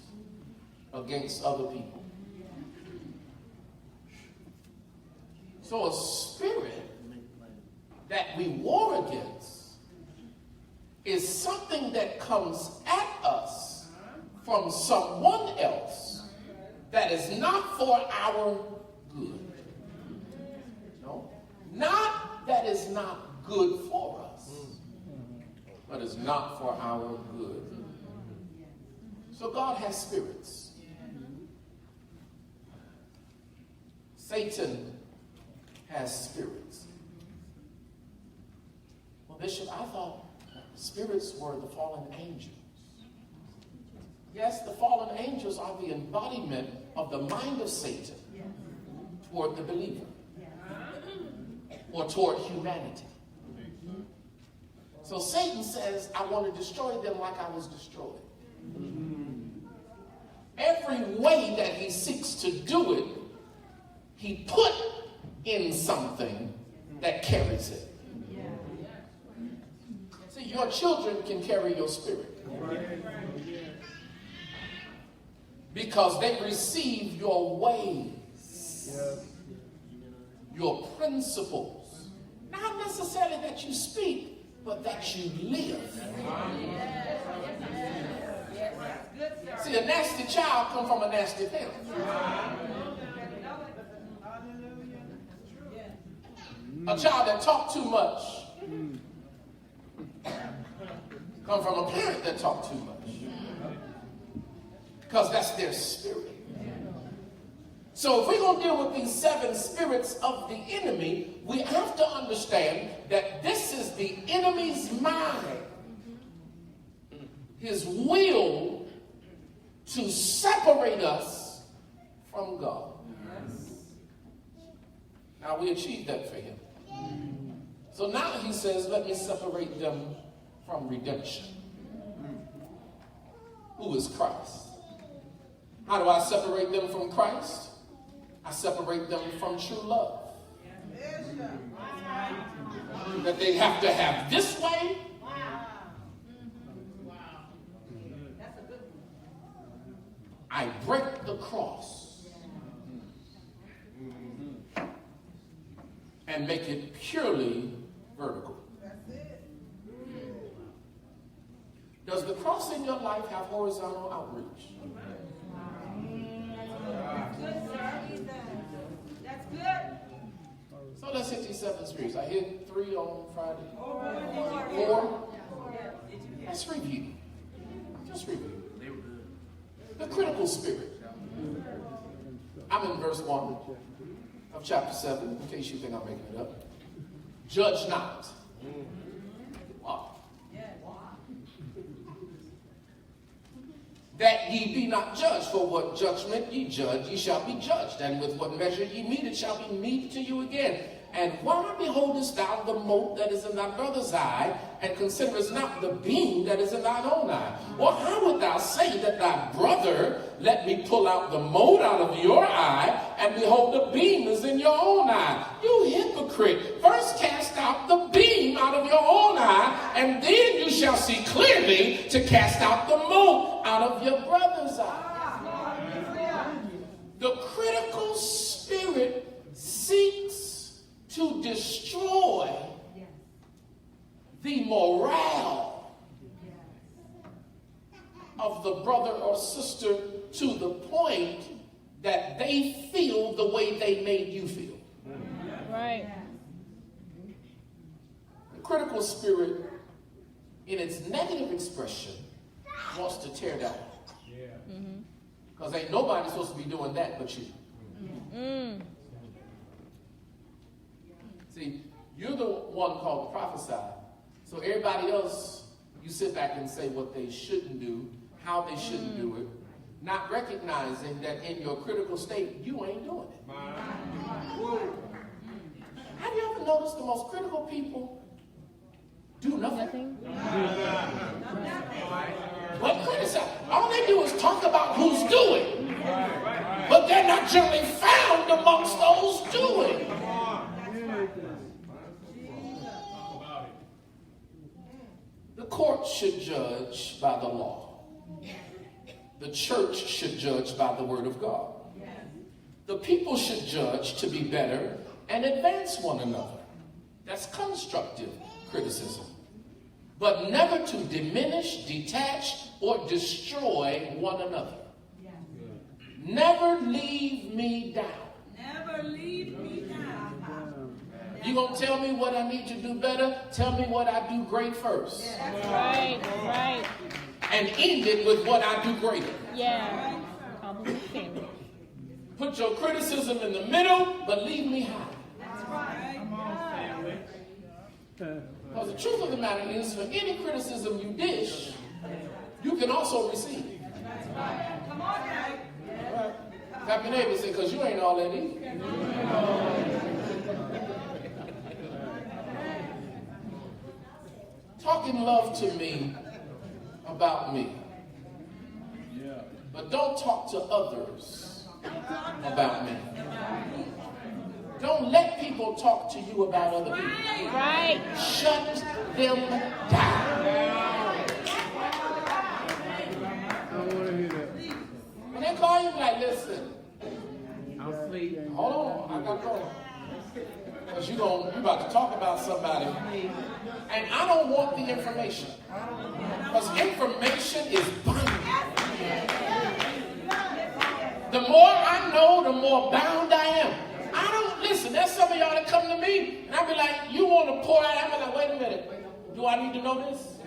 against other people. So a spirit that we war against is something that comes at us from someone else that is not for our good. No, not that is not good for us, but is not for our good. So God has spirits. Satan has spirits. Well, Bishop, I thought spirits were the fallen angels. Yes, the fallen angels are the embodiment of the mind of Satan toward the believer or toward humanity. So Satan says, I want to destroy them like I was destroyed. Every way that he seeks to do it, he put in something that carries it. See, your children can carry your spirit because they receive your ways, your principles. Not necessarily that you speak, but that you live. See, a nasty child comes from a nasty parent. A child that talks too much comes from a parent that talks too much. Because that's their spirit. So if we're going to deal with these 7 spirits of the enemy, we have to understand that this is the enemy's mind. His will to separate us from God. Now we achieved that for him. So now he says, let me separate them from redemption. Who is Christ? How do I separate them from Christ? I separate them from true love. That they have to have this way. I break the cross and make it purely vertical. Does the cross folks in your life have horizontal outreach. That's good. So let's hit these 7 spirits. I hit 3 on Friday. 4. Let's review. Just review. The critical spirit. I'm in verse 1 of chapter 7, in case you think I'm making it up. Judge not. Wow. That ye be not judged, for what judgment ye judge, ye shall be judged, and with what measure ye mete, it shall be meted to you again. And why beholdest thou the mote that is in thy brother's eye, and considerest not the beam that is in thine own eye? Or how would thou say that thy brother, let me pull out the mote out of your eye, and behold, the beam is in your own eye? You hypocrite! First cast out the beam out of your own eye, and then you shall see clearly to cast out the mote out of your brother's eye. The critical spirit seeks to destroy the morale of the brother or sister to the point that they feel the way they made you feel. Right. The critical spirit, in its negative expression, wants to tear down. Because ain't nobody supposed to be doing that but you. See, you're the one called to prophesy. So everybody else, you sit back and say what they shouldn't do, how they shouldn't do it, not recognizing that in your critical state, you ain't doing it. Have you ever noticed the most critical people do nothing? But criticize. All they do is talk about who's doing. But they're not generally found amongst those doing. The court should judge by the law. The church should judge by the word of God. The people should judge to be better and advance one another. That's constructive criticism. But never to diminish, detach, or destroy one another. Never leave me down. Never leave me down. You gonna tell me what I need to do better? Tell me what I do great first. Right, right. And end it with what I do greater. Yeah. Compliment family. Put your criticism in the middle, but leave me high. That's right. Because the truth of the matter is, for any criticism you dish, you can also receive. Come on now. Tap your neighbor and say, because you ain't all that either. Talking love to me about me. But don't talk to others about me. Don't let people talk to you about other people. Right. Shut them down. When they call you, like, listen. Hold on, I gotta go. Because you about to talk about somebody. And I don't want the information. Because information is binding. The more I know, the more bound I am. I don't listen. There's some of y'all that come to me, and I be like, you want to pour out? I be like, wait a minute. Do I need to know this?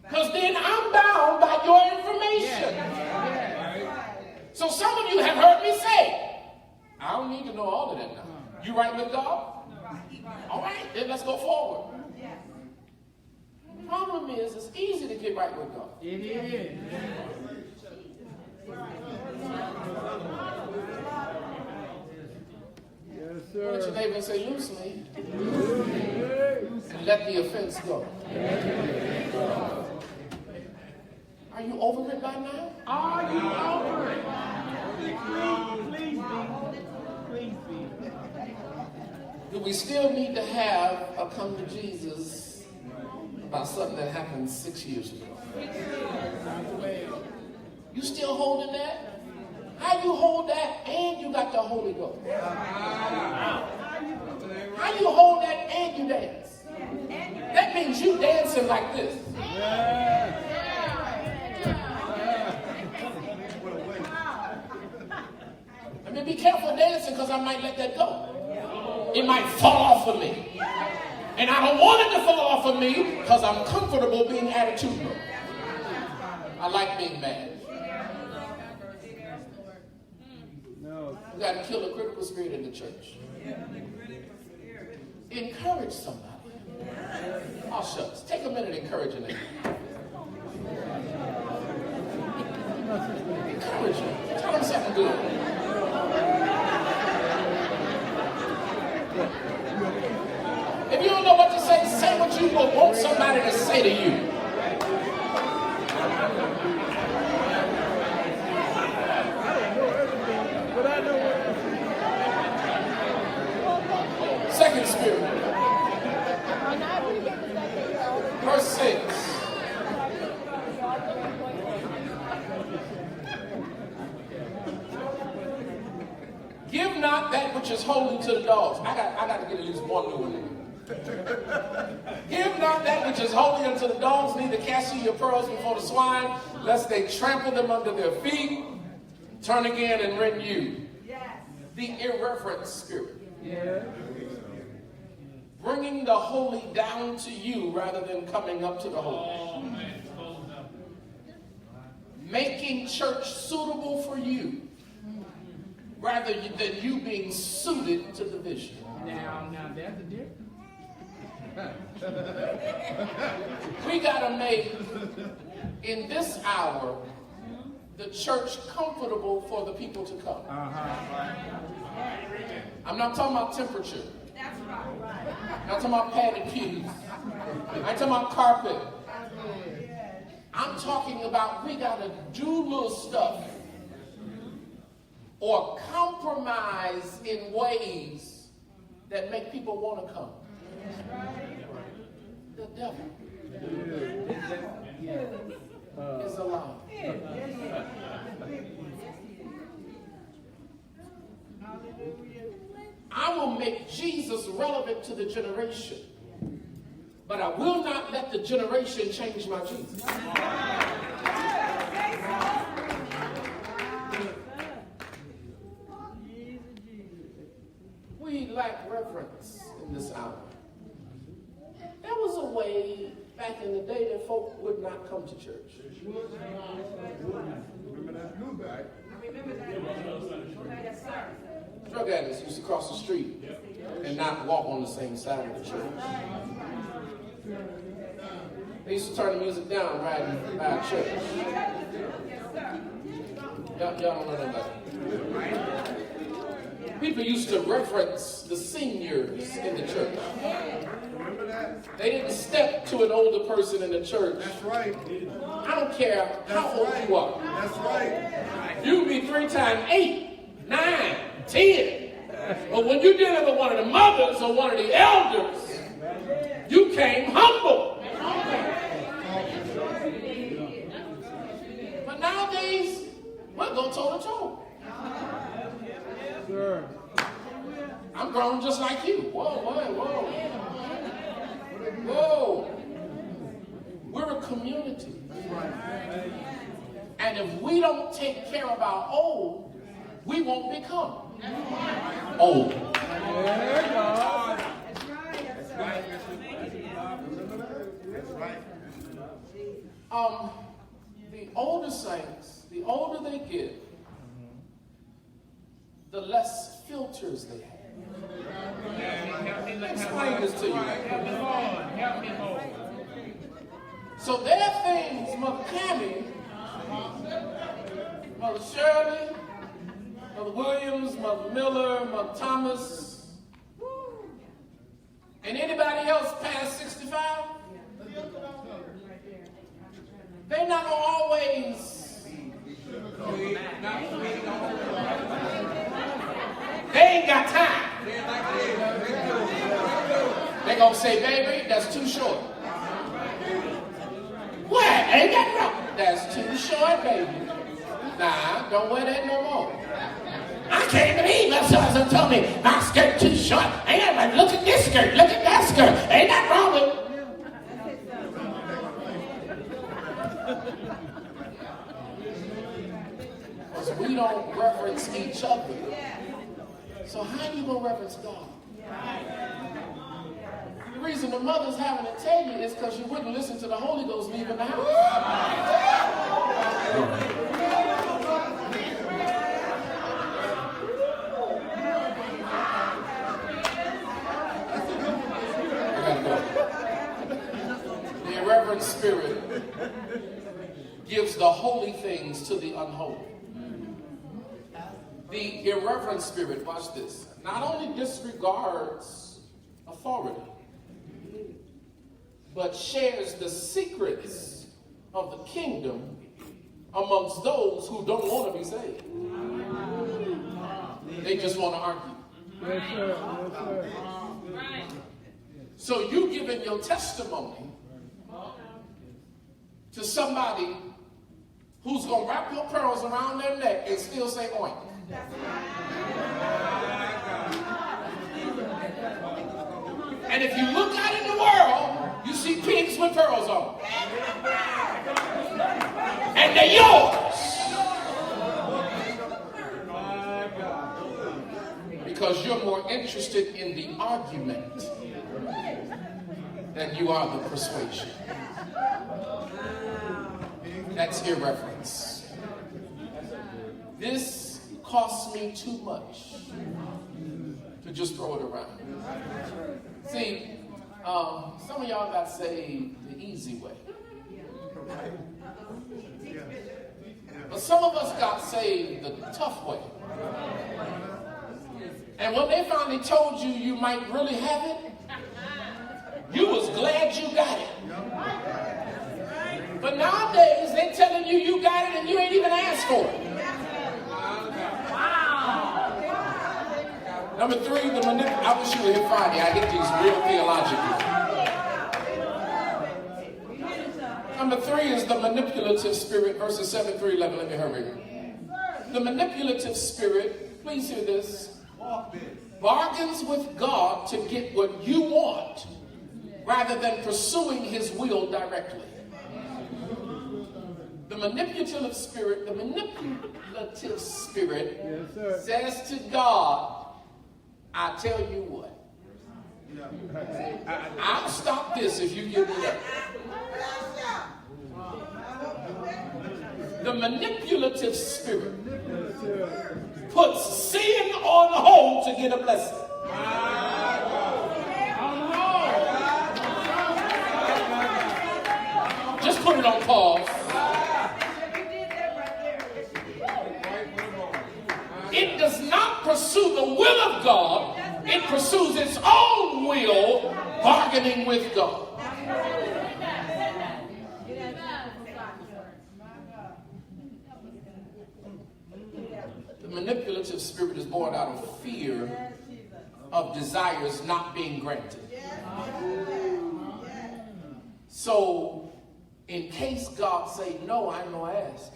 Because then I'm bound by your information. So some of you have heard me say, I don't need to know all of that now. You right with God? All right, then let's go forward. The problem is, it's easy to get right with God. It is. Yes, Look at your sir. neighbor and say, loosely, and let the offense go. Are you over it by now? Are you over it? Please be. Please be. Do we still need to have a come to Jesus about something that happened 6 years ago? You still holding that? How you hold that and you got the Holy Ghost? How you hold that and you dance? That means you dancing like this. I mean, be careful dancing because I might let that go. It might fall off of me. And I don't want it to fall off of me because I'm comfortable being attitudinal. I like being mad. We got to kill the critical spirit in the church. Encourage somebody. Oh, shucks. Take a minute encouraging them. Encourage them. Tell them something good. If you don't know what to say what you will want somebody to say to you. Second spirit. Verse 6. Give not that which is holy to the dogs. I got to get at least one new one in. Give not that which is holy unto the dogs, neither cast ye your pearls before the swine, lest they trample them under their feet, turn again and rend you. The irreverent spirit. Bringing the holy down to you rather than coming up to the holy. Making church suitable for you rather than you being suited to the vision. Now that's a difference. We got to make, in this hour, the church comfortable for the people to come. I'm not talking about temperature. I'm not talking about padded pews. I ain't talking about carpet. I'm talking about we got to do little stuff or compromise in ways that make people want to come. The devil is alive. I will make Jesus relevant to the generation, but I will not let the generation change my Jesus. We lack reverence in this hour. There was a way back in the day that folk would not come to church. Drug addicts used to cross the street and not walk on the same side of the church. They used to turn the music down riding by a church. Y'all don't know that. People used to reference the seniors in the church. They didn't step to an older person in the church. That's right. I don't care how old you are. That's right. You be 3 times 8, 9, 10. But when you're dealing with one of the mothers or one of the elders, you came humble. But nowadays, we're going toe to toe. Sure. I'm grown just like you. Whoa. We're a community. And if we don't take care of our old, we won't become old. The older saints, the older they get, the less filters they have. Explain this to you. So there are things, Mother Cammie, Mother Shirley, Mother Williams, Mother Miller, Mother Thomas, and anybody else past 65, they're not going to always, they ain't got time. They're going to say, baby, that's too short. What? Ain't that right? That's too short, baby. Nah, don't wear that no more. I can't believe my son told me my skirt too short. Ain't that right? Look at this skirt. Look at that skirt. Ain't that wrong with reverence each other. So how are you going to reverence God? The reason the mother's having to tell you is because you wouldn't listen to the Holy Ghost leaving the house. The irreverent spirit gives the holy things to the unholy. The irreverent spirit, watch this, not only disregards authority, but shares the secrets of the kingdom amongst those who don't want to be saved. They just want to argue. Yes, sir. Yes, sir. So you giving your testimony to somebody who's going to wrap your pearls around their neck and still say oink. And if you look out in the world, you see pigs with pearls on. And they're yours. Because you're more interested in the argument than you are the persuasion. That's irreverence. This costs me too much to just throw it around. See, some of y'all got saved the easy way. But some of us got saved the tough way. And when they finally told you you might really have it, you was glad you got it. But nowadays, they're telling you you got it and you ain't even asked for it. Number three, the manipulative. I wish you were here Friday. I get these real theologically. Number three is the manipulative spirit, verses 7 through 11. Let me hurry. The manipulative spirit, please hear this, bargains with God to get what you want rather than pursuing his will directly. The manipulative spirit, Yes, says to God, I tell you what, I'll stop this if you give me that. The manipulative spirit puts sin on hold to get a blessing. Just put it on pause. It does not pursue the will of God. It pursues its own will, bargaining with God. The manipulative spirit is born out of fear of desires not being granted. So, in case God say no, I ain't gonna ask.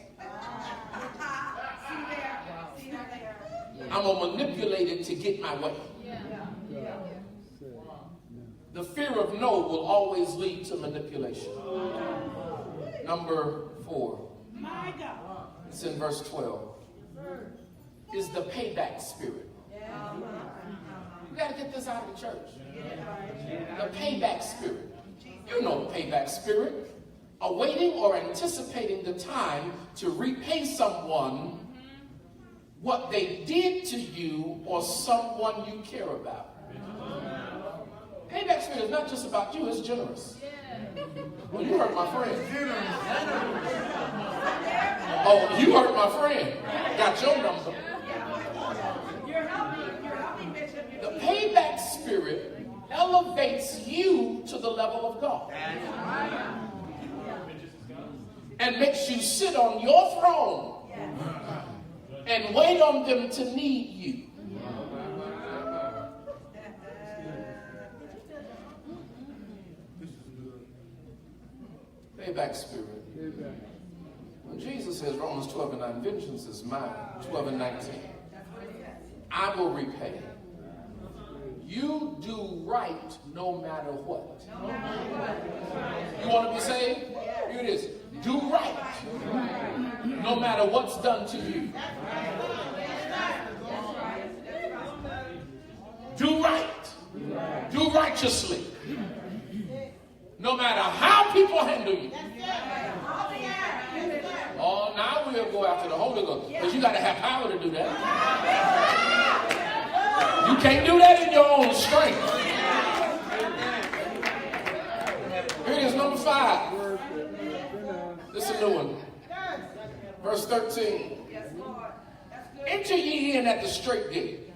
I'm going to manipulate it to get my way. The fear of no will always lead to manipulation. Number 4. It's in verse 12. Is the payback spirit. You got to get this out of the church. The payback spirit. You know the payback spirit. Awaiting or anticipating the time to repay someone what they did to you or someone you care about. Payback spirit is not just about you, it's generous. Well, you hurt my friend. Oh, you hurt my friend. Got your number. The payback spirit elevates you to the level of God. And makes you sit on your throne and wait on them to need you. Payback spirit. When Jesus says, Romans 12:9, vengeance is mine, 12:19, I will repay. You do right no matter what. You want to be saved? Here it is. Do right no matter what's done to you. righteously. No matter how people handle you. Oh, now we'll go after the Holy Ghost. Because you got to have power to do that. You can't do that in your own strength. Here it is, number 5. This is a new one. Verse 13. Enter ye in at the straight gate.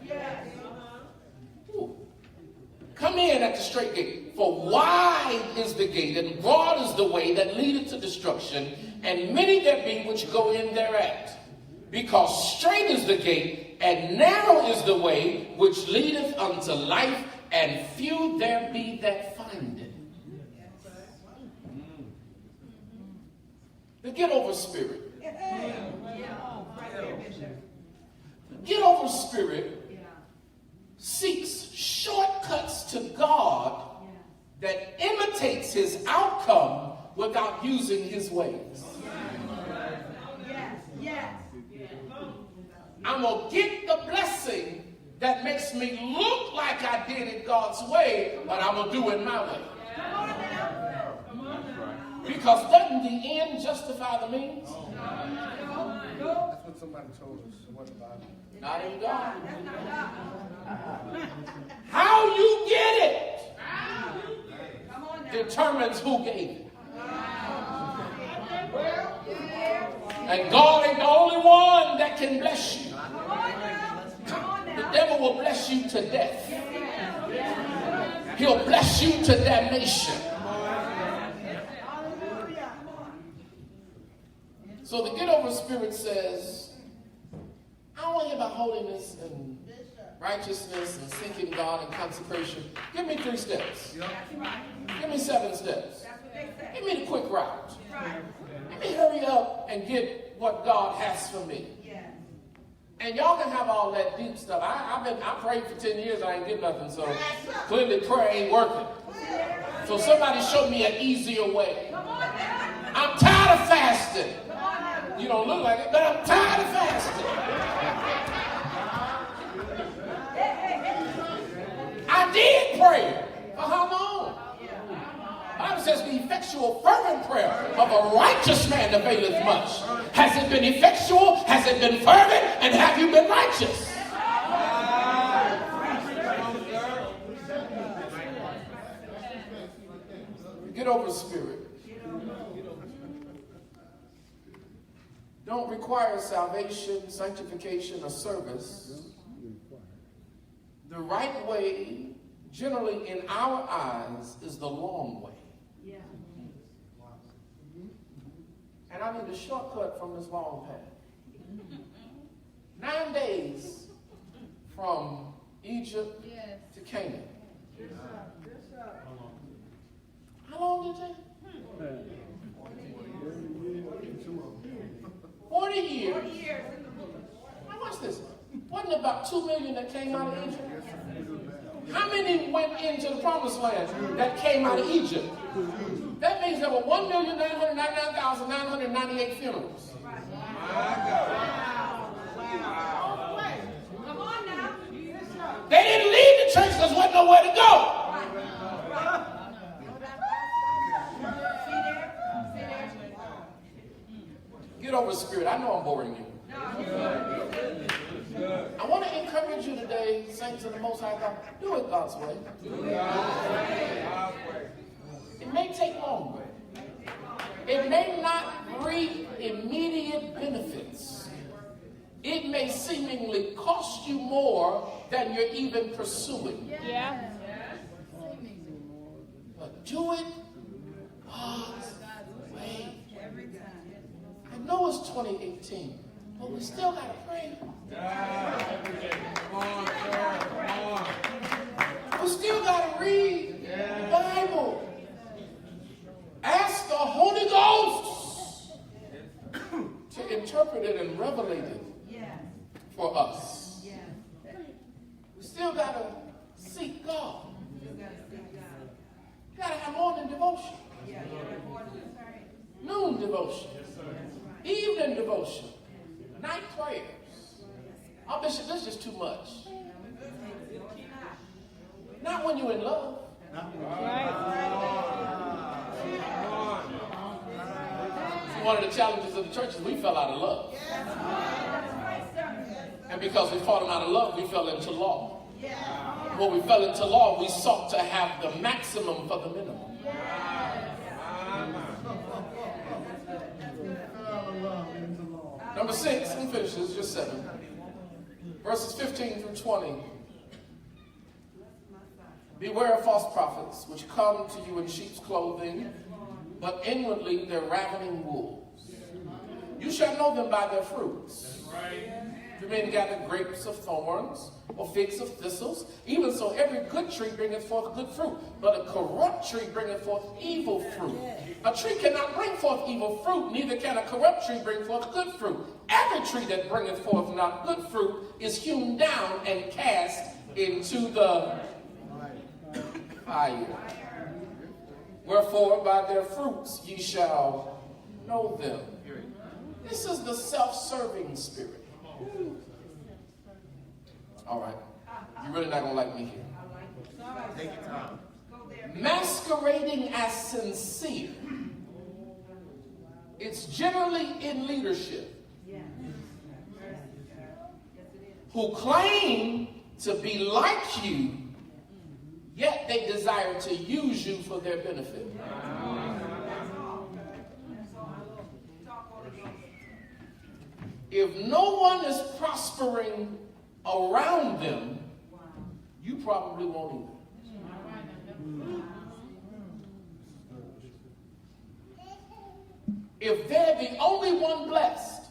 Ooh. Come in at the straight gate. For wide is the gate, and broad is the way that leadeth to destruction, and many there be which go in thereat. Because straight is the gate, and narrow is the way which leadeth unto life, and few there be that find it. The get over spirit. Get over spirit seeks shortcuts to God that imitates his outcome without using his ways. I'm going to get the blessing that makes me look like I did it God's way, but I'm going to do it my way. Because doesn't the end justify the means? That's what somebody told us. What the Bible? Not in God. How you get it determines who gave it. And God ain't the only one that can bless you. The devil will bless you to death. He'll bless you to damnation. So the get over spirit says, I don't want to hear about holiness and righteousness and seeking God and consecration. Give me 3 steps. Give me 7 steps. Give me the quick route. Let me hurry up and get what God has for me. And y'all can have all that deep stuff. I prayed for 10 years, I ain't get nothing, so clearly prayer ain't working. So somebody show me an easier way. I'm tired of fasting. You don't look like it, but I'm tired of fasting. I did pray. For how long? The Bible says the effectual fervent prayer of a righteous man availeth much. Has it been effectual? Has it been fervent? And have you been righteous? Get over spirit. Don't require salvation, sanctification, or service. The right way, generally in our eyes, is the long way. And I need a shortcut from this long path. 9 days from Egypt to Canaan. How long did it take? 40 years. Now watch this. Wasn't it about 2 million that came out of Egypt? How many went into the promised land that came out of Egypt? That means there were 1,999,998 funerals. They didn't leave the church because there wasn't nowhere to go. Get over spirit. I know I'm boring you. I want to encourage you today, saints of the Most High God, do it God's way. It may take longer. It may not reap immediate benefits. It may seemingly cost you more than you're even pursuing. Yeah. But do it God's way. I know it's 2018, but we still got to pray. We still got to read the Bible. Ask the Holy Ghost to interpret it and revelate it for us. We still got to seek God. You got to have morning devotion, noon devotion, evening devotion, night prayers. Oh, Bishop, this is just too much. Not when you're in love. One of the challenges of the church is we fell out of love. And because we fallen out of love, we fell into law. When we fell into law, we sought to have the maximum for the minimum. Number 6, and finishes, just 7. Verses 15 through 20. Beware of false prophets, which come to you in sheep's clothing, but inwardly they're ravening wolves. You shall know them by their fruits. Do men gather grapes of thorns, or figs of thistles? Even so, every good tree bringeth forth good fruit, but a corrupt tree bringeth forth evil fruit. A tree cannot bring forth evil fruit, neither can a corrupt tree bring forth good fruit. Every tree that bringeth forth not good fruit is hewn down and cast into the fire. Wherefore, by their fruits ye shall know them. This is the self-serving spirit. All right. You're really not going to like me here. Take your time. Masquerading as sincere. It's generally in leadership who claim to be like you, yet they desire to use you for their benefit. If no one is prospering around them, you probably won't either. If they're the only one blessed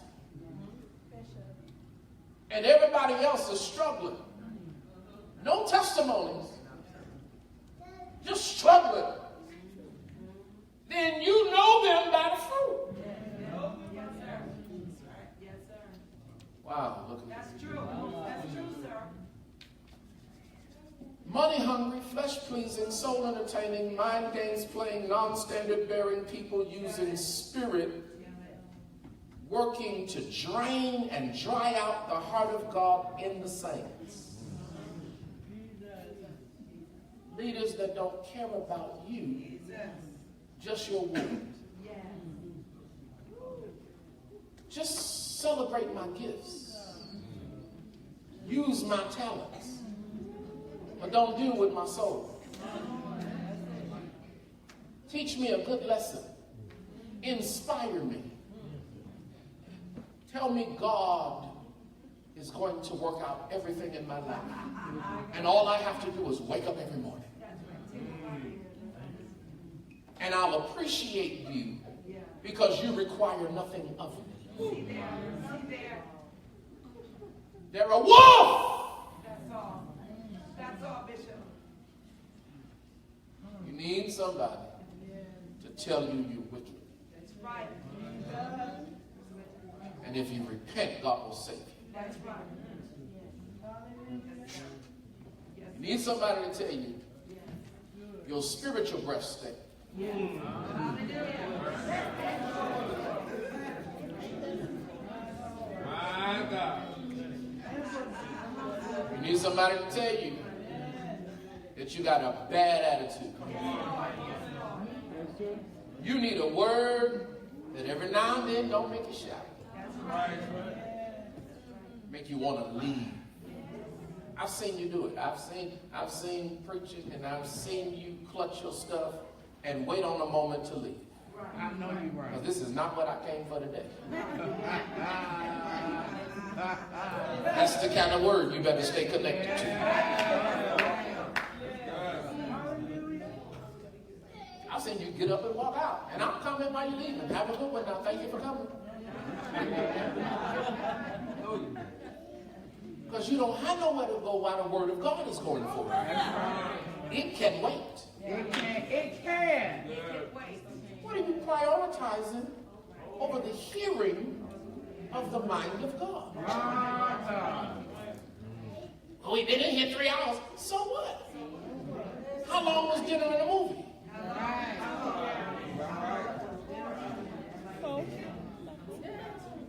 and everybody else is struggling, no testimonies, just struggling, then you know them by the fruit. Wow, look at That's true. That's true, sir. Money hungry, flesh pleasing, soul entertaining, mind games playing, non-standard bearing people using spirit, working to drain and dry out the heart of God in the saints. Leaders that don't care about you, just your wound. Just celebrate my gifts. Use my talents. But don't deal with my soul. Teach me a good lesson. Inspire me. Tell me God is going to work out everything in my life. And all I have to do is wake up every morning. And I'll appreciate you because you require nothing of me. They're a wolf. That's all. That's all, Bishop. You need somebody to tell you you're wicked. That's right. And if you repent, God will save you. That's right. You need somebody to tell you your spiritual breath stink. My God. You need somebody to tell you that you got a bad attitude. You need a word that every now and then don't make you shout. Make you want to leave. I've seen you do it. I've seen preaching, and I've seen you clutch your stuff and wait on a moment to leave. I know you're right. Because this is not what I came for today. That's the kind of word you better stay connected to. I've seen you get up and walk out, and I'm coming while you're leaving. Have a good one now. Thank you for coming. Because you don't have nowhere to go while the word of God is going forward. It can wait. It can. What are you prioritizing over the hearing of the mind of God? Oh, we did it here 3 hours. So what? How long was dinner in a movie?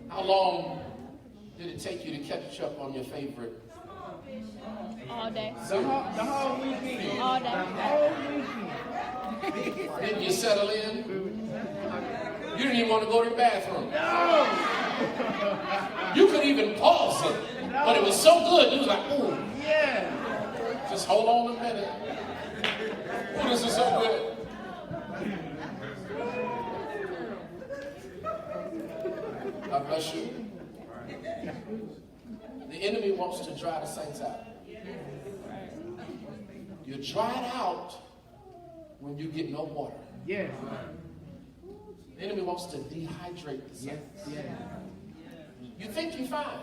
How long did it take you to catch up on your favorite All day. The whole weekend. All day. The whole weekend. Didn't you settle in? You didn't even want to go to the bathroom. No. You could even pause it, but it was so good. You was like, ooh, Yeah. just hold on a minute. Ooh, this is so good. God bless you. The enemy wants to dry the saints out. You dry it out when you get no water. Yes. The enemy wants to dehydrate the saints. Yes. You think you're fine,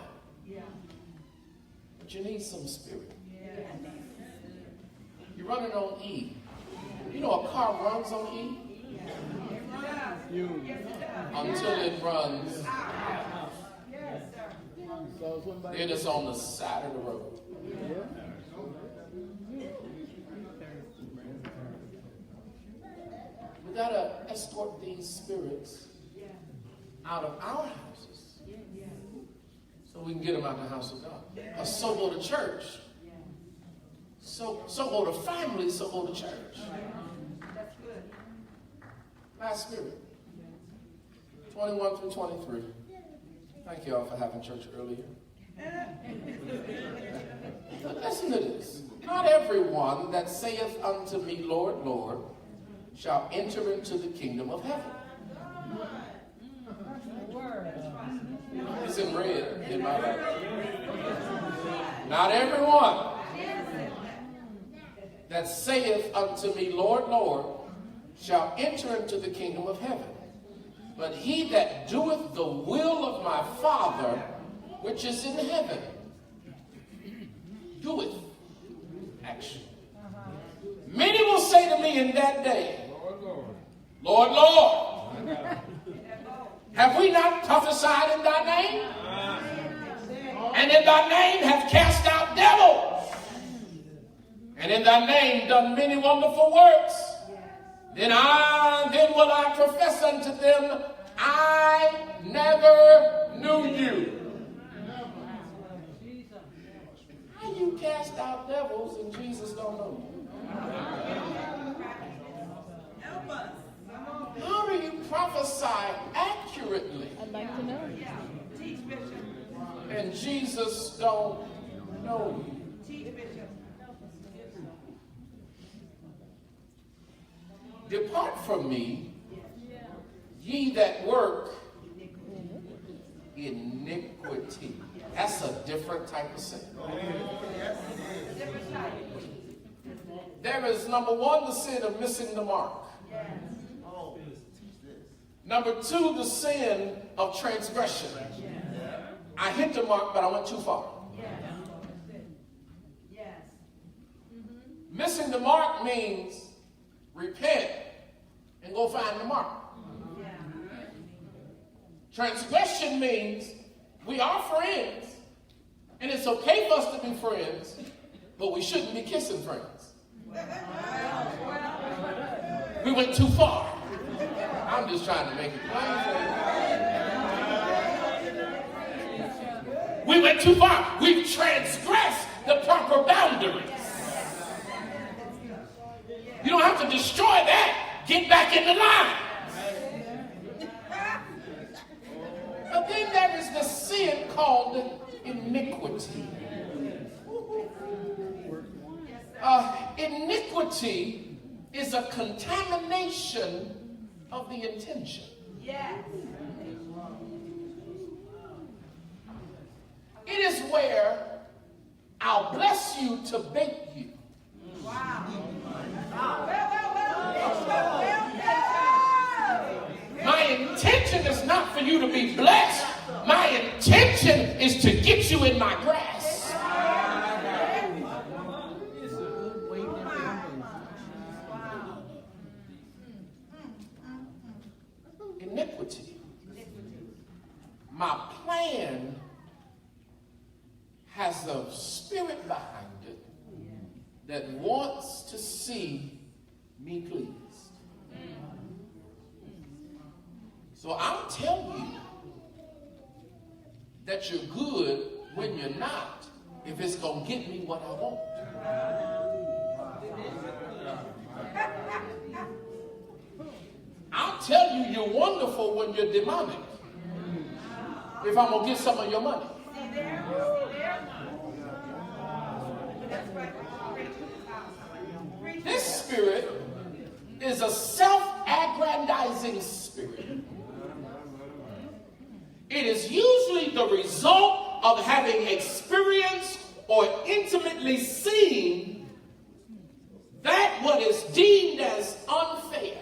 but you need some spirit. You're running on E. You know a car runs on E until it runs. Then it's on the side of the road. We gotta escort these spirits out of our houses so we can get them out of the house of God. So go to church. So go to family, so go to church. Last spirit. 21 through 23. Thank you all for having church earlier. But listen to this. Not everyone that saith unto me, Lord, Lord, shall enter into the kingdom of heaven. It's in red in my Bible. Not everyone that saith unto me, Lord, Lord, shall enter into the kingdom of heaven. But he that doeth the will of my Father, which is in heaven, doeth action. Many will say to me in that day, Lord, Lord, have we not prophesied in thy name? And in thy name have cast out devils? And in thy name done many wonderful works? Then will I profess unto them, I never knew you. How you cast out devils and Jesus don't know you? How do you prophesy accurately I'd like to know. and Jesus don't know you? Depart from me, ye that work iniquity. That's a different type of sin. There is, number one, the sin of missing the mark. Number two, the sin of transgression. I hit the mark, but I went too far. Missing the mark means repent and go find the mark. Transgression means we are friends, and it's okay for us to be friends, but we shouldn't be kissing friends. We went too far. I'm just trying to make it plain for you. We went too far. We've transgressed the proper boundaries. You don't have to destroy that. Get back in the line. But then there is the sin called iniquity. Iniquity is a contamination of the intention. It is where I'll bless you to bait you. My intention is not for you to be blessed. My intention is to get you in my grass. Iniquity. My plan has a spirit behind it that wants to see me pleased. So I'll tell you that you're good when you're not, if it's going to get me what I want. I'll tell you you're wonderful when you're demonic. If I'm going to get some of your money. This spirit is a self-aggrandizing spirit. It is usually the result of having experienced or intimately seen that what is deemed as unfair.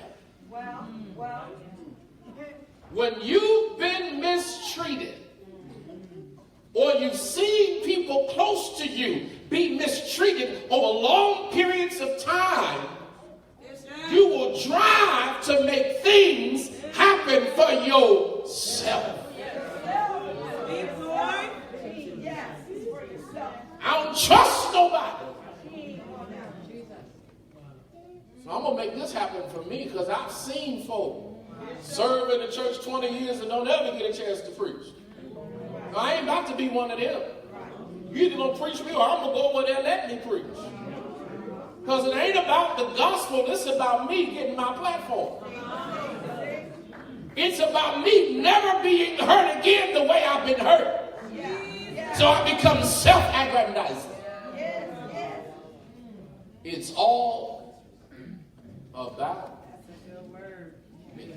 When you've been mistreated, or you've seen people close to you be mistreated over long periods of time, you will drive to make things happen for yourself. I don't trust nobody. So I'm going to make this happen for me, because I've seen folk serve in the church 20 years and don't ever get a chance to preach. So I ain't about to be one of them. You either going to preach me or I'm going to go over there and let me preach. Because it ain't about the gospel. It's about me getting my platform. It's about me never being hurt again the way I've been hurt. So I become self-aggrandizing. It's all about me.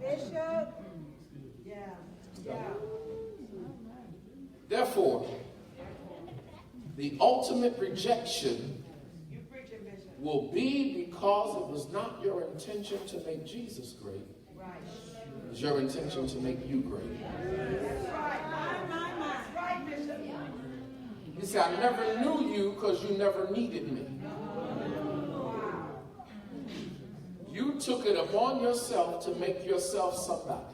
Bishop. Therefore, the ultimate rejection will be because it was not your intention to make Jesus great. It was your intention to make you great. He said, I never knew you because you never needed me. You took it upon yourself to make yourself somebody.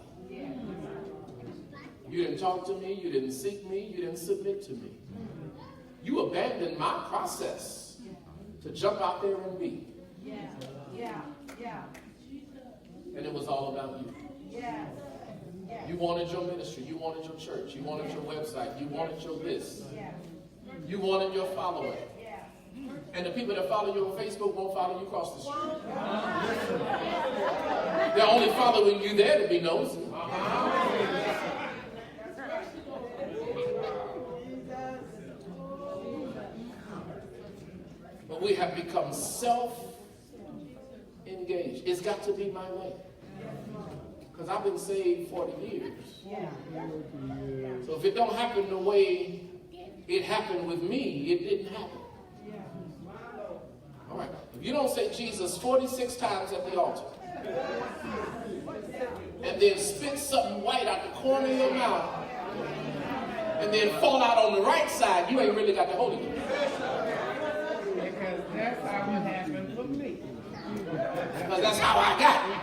You didn't talk to me, you didn't seek me, you didn't submit to me. You abandoned my process to jump out there and be. And it was all about you. You wanted your ministry, you wanted your church, you wanted your website, you wanted your this. You wanted your following. And the people that follow you on Facebook won't follow you across the street. They're only following you there to be nosy. But we have become self-engaged. It's got to be my way. Because I've been saved 40 years. So if it don't happen the way it happened with me, it didn't happen. All right. If you don't say Jesus 46 times at the altar, and then spit something white out the corner of your mouth, and then fall out on the right side, you ain't really got the Holy Ghost. Because that's how it happened with me. Because that's how I got it.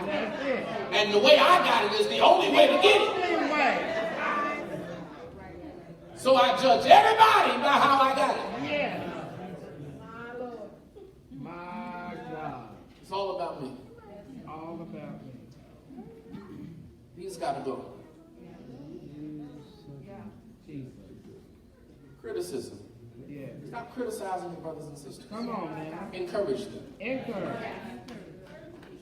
And the way I got it is the only way to get it. So I judge everybody by how I got it. Yeah. My God. It's all about me. All about me. He's got to go. Jesus. Criticism. Yeah. Stop criticizing your brothers and sisters. Come on, man. Encourage them. Encourage.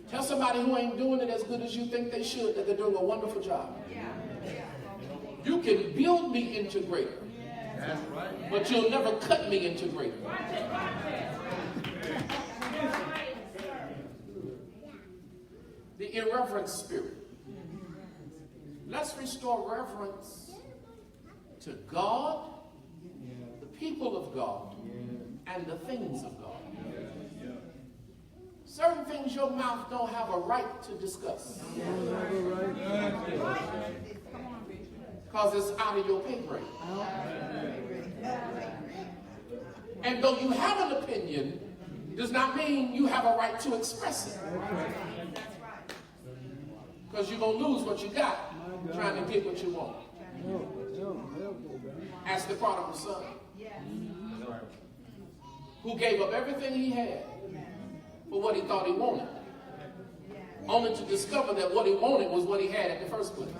Tell somebody who ain't doing it as good as you think they should that they're doing a wonderful job. You can build me into greater, but you'll never cut me into greater. The irreverent spirit. Let's restore reverence to God, the people of God, and the things of God. Certain things your mouth don't have a right to discuss. Because it's out of your pay grade. And though you have an opinion, does not mean you have a right to express it. Because you're going to lose what you got trying to get what you want. Ask the prodigal son, who gave up everything he had for what he thought he wanted, only to discover that what he wanted was what he had in the first place.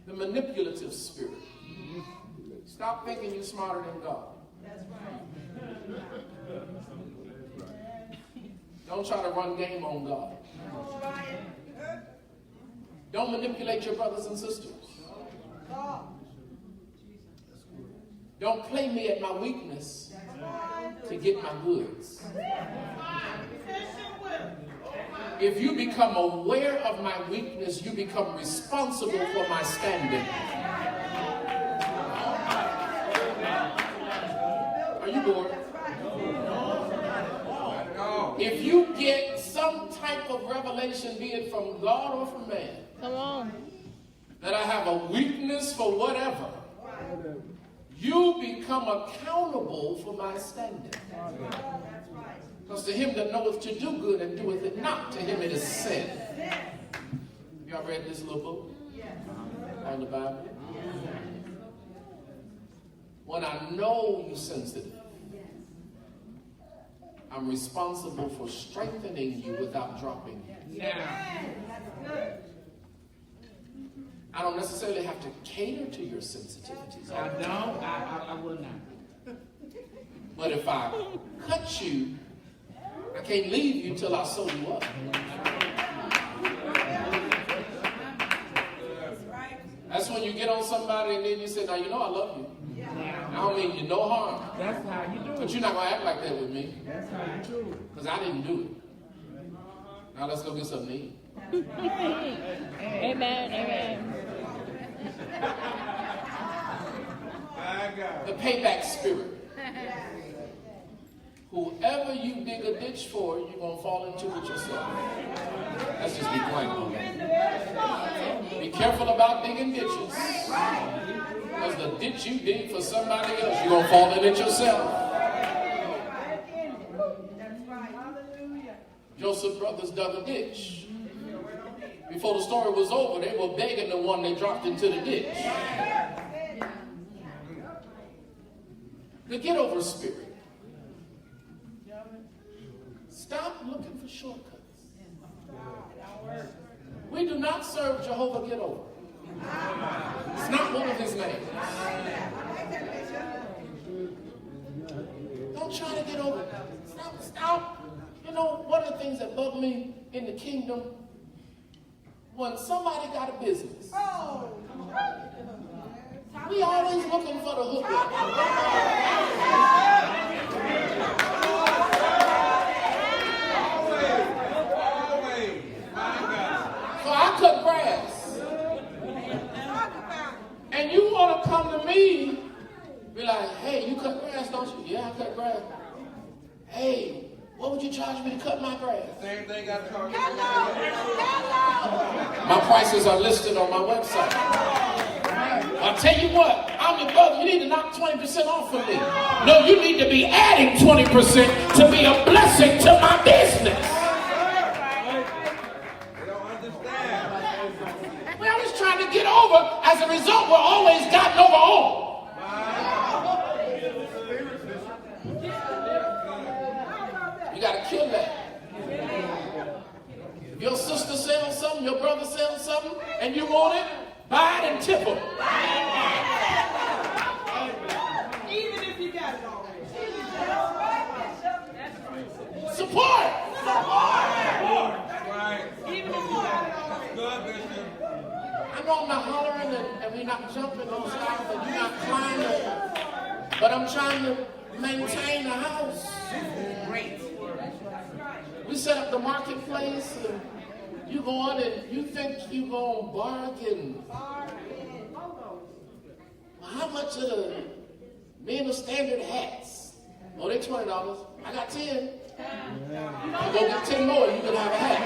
The manipulative spirit. Stop thinking you're smarter than God. Don't try to run game on God. Don't manipulate your brothers and sisters. Don't play me at my weakness to get my goods. If you become aware of my weakness, you become responsible for my standing. Are you bored? If you get some type of revelation, be it from God or from man, Come on. that I have a weakness for whatever, you become accountable for my standing. Because to him that knoweth to do good and doeth it not, to him it is sin. Y'all read this little book? On the Bible? When I know you're sensitive, I'm responsible for strengthening you without dropping you. I don't necessarily have to cater to your sensitivities. I will not. But if I cut you, I can't leave you till I sew you up. That's when you get on somebody and then you say, now you know I love you. I don't mean you no harm. That's how you do it. But you're not going to act like that with me. That's how you do it. Because I didn't do it. Now let's go get something to eat. Amen. Amen. The payback spirit. Whoever you dig a ditch for, you're going to fall into it yourself. Let's just be plain on that. Be careful about digging ditches. Because the ditch you dig for somebody else, you're going to fall in it yourself. Joseph's brothers dug a ditch. Before the story was over, they were begging the one they dropped into the ditch. The get over spirit. Stop looking for shortcuts. We do not serve Jehovah Get Over. It's not one of his names. Don't try to get over. Stop. You know, one of the things that bug me in the kingdom, when somebody got a business, we always looking for the hook. So I cut grass. And you want to come to me, be like, hey, you cut grass, don't you? Yeah, I cut grass. Hey, what would you charge me to cut my grass? Same thing I charge you. My prices are listed on my website. I'll tell you what, I'm your brother, you need to knock 20% off for me. No, you need to be adding 20% to be a blessing to my business. They don't understand. We're always trying to get over. As a result, we're always gotten over on. You got to kill that. If your sister sells something, your brother sells something, and you want it, buy it and tip them. Even if you got it already. Support. That's right. Even if you got it already. Good, Bishop. I know I'm not hollering and we're not jumping on stuff and you're not climbing, but I'm trying to maintain the house. Great. We set up the marketplace and you go on and you think you gonna bargain. Well, how much are the men of standard hats? Oh, they're $20. I got 10. You go get 10 more, you can have a hat.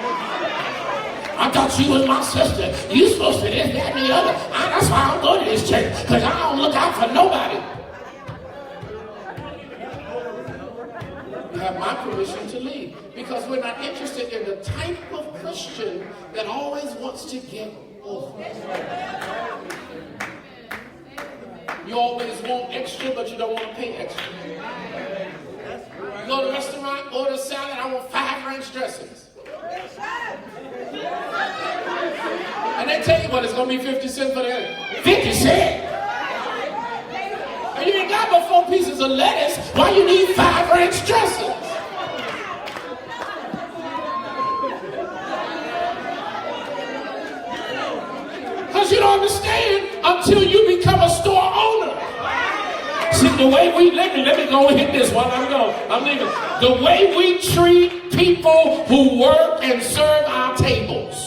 I thought you was my sister. You supposed to this, that, and the other. That's why I don't go to this church, because I don't look out for nobody. You have my permission to leave, because we're not interested in the type of Christian that always wants to get over. You always want extra, but you don't want to pay extra. You go to a restaurant, order a salad, I want 5 ranch dressings. And And they tell you what, it's going to be 50 cents for the 50 cents? And you ain't got but 4 pieces of lettuce. Why you need 5 ranch dressings? Because you don't understand until you become a store owner. See, the way we, let me go and hit this while I'm leaving. The way we treat people who work and serve our tables.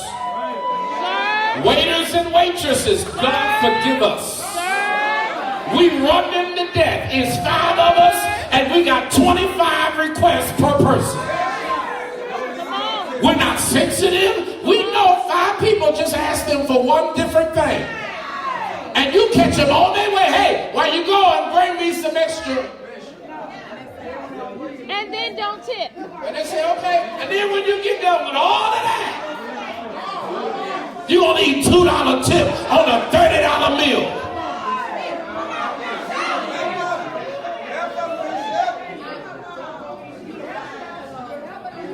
Waiters and waitresses, God forgive us. We run them to death. It's 5 of us and we got 25 requests per person. We're not sensitive. We know 5 people just ask them for one different thing. And you catch them all their way. Hey, while you going, bring me some extra. And then don't tip. And they say, okay. And then when you get done with all of that, you gonna need $2 tip on a $30 meal.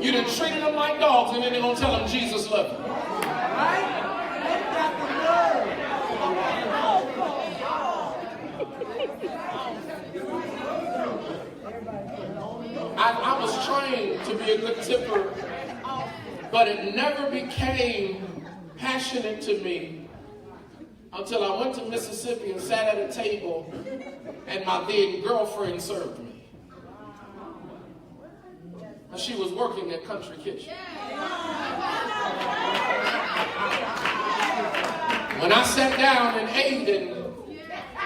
You done treated them like dogs, and then they're gonna tell them Jesus loves you. I was trained to be a good tipper, but it never became passionate to me until I went to Mississippi and sat at a table and my then girlfriend served me. And she was working at Country Kitchen. When I sat down and ate, and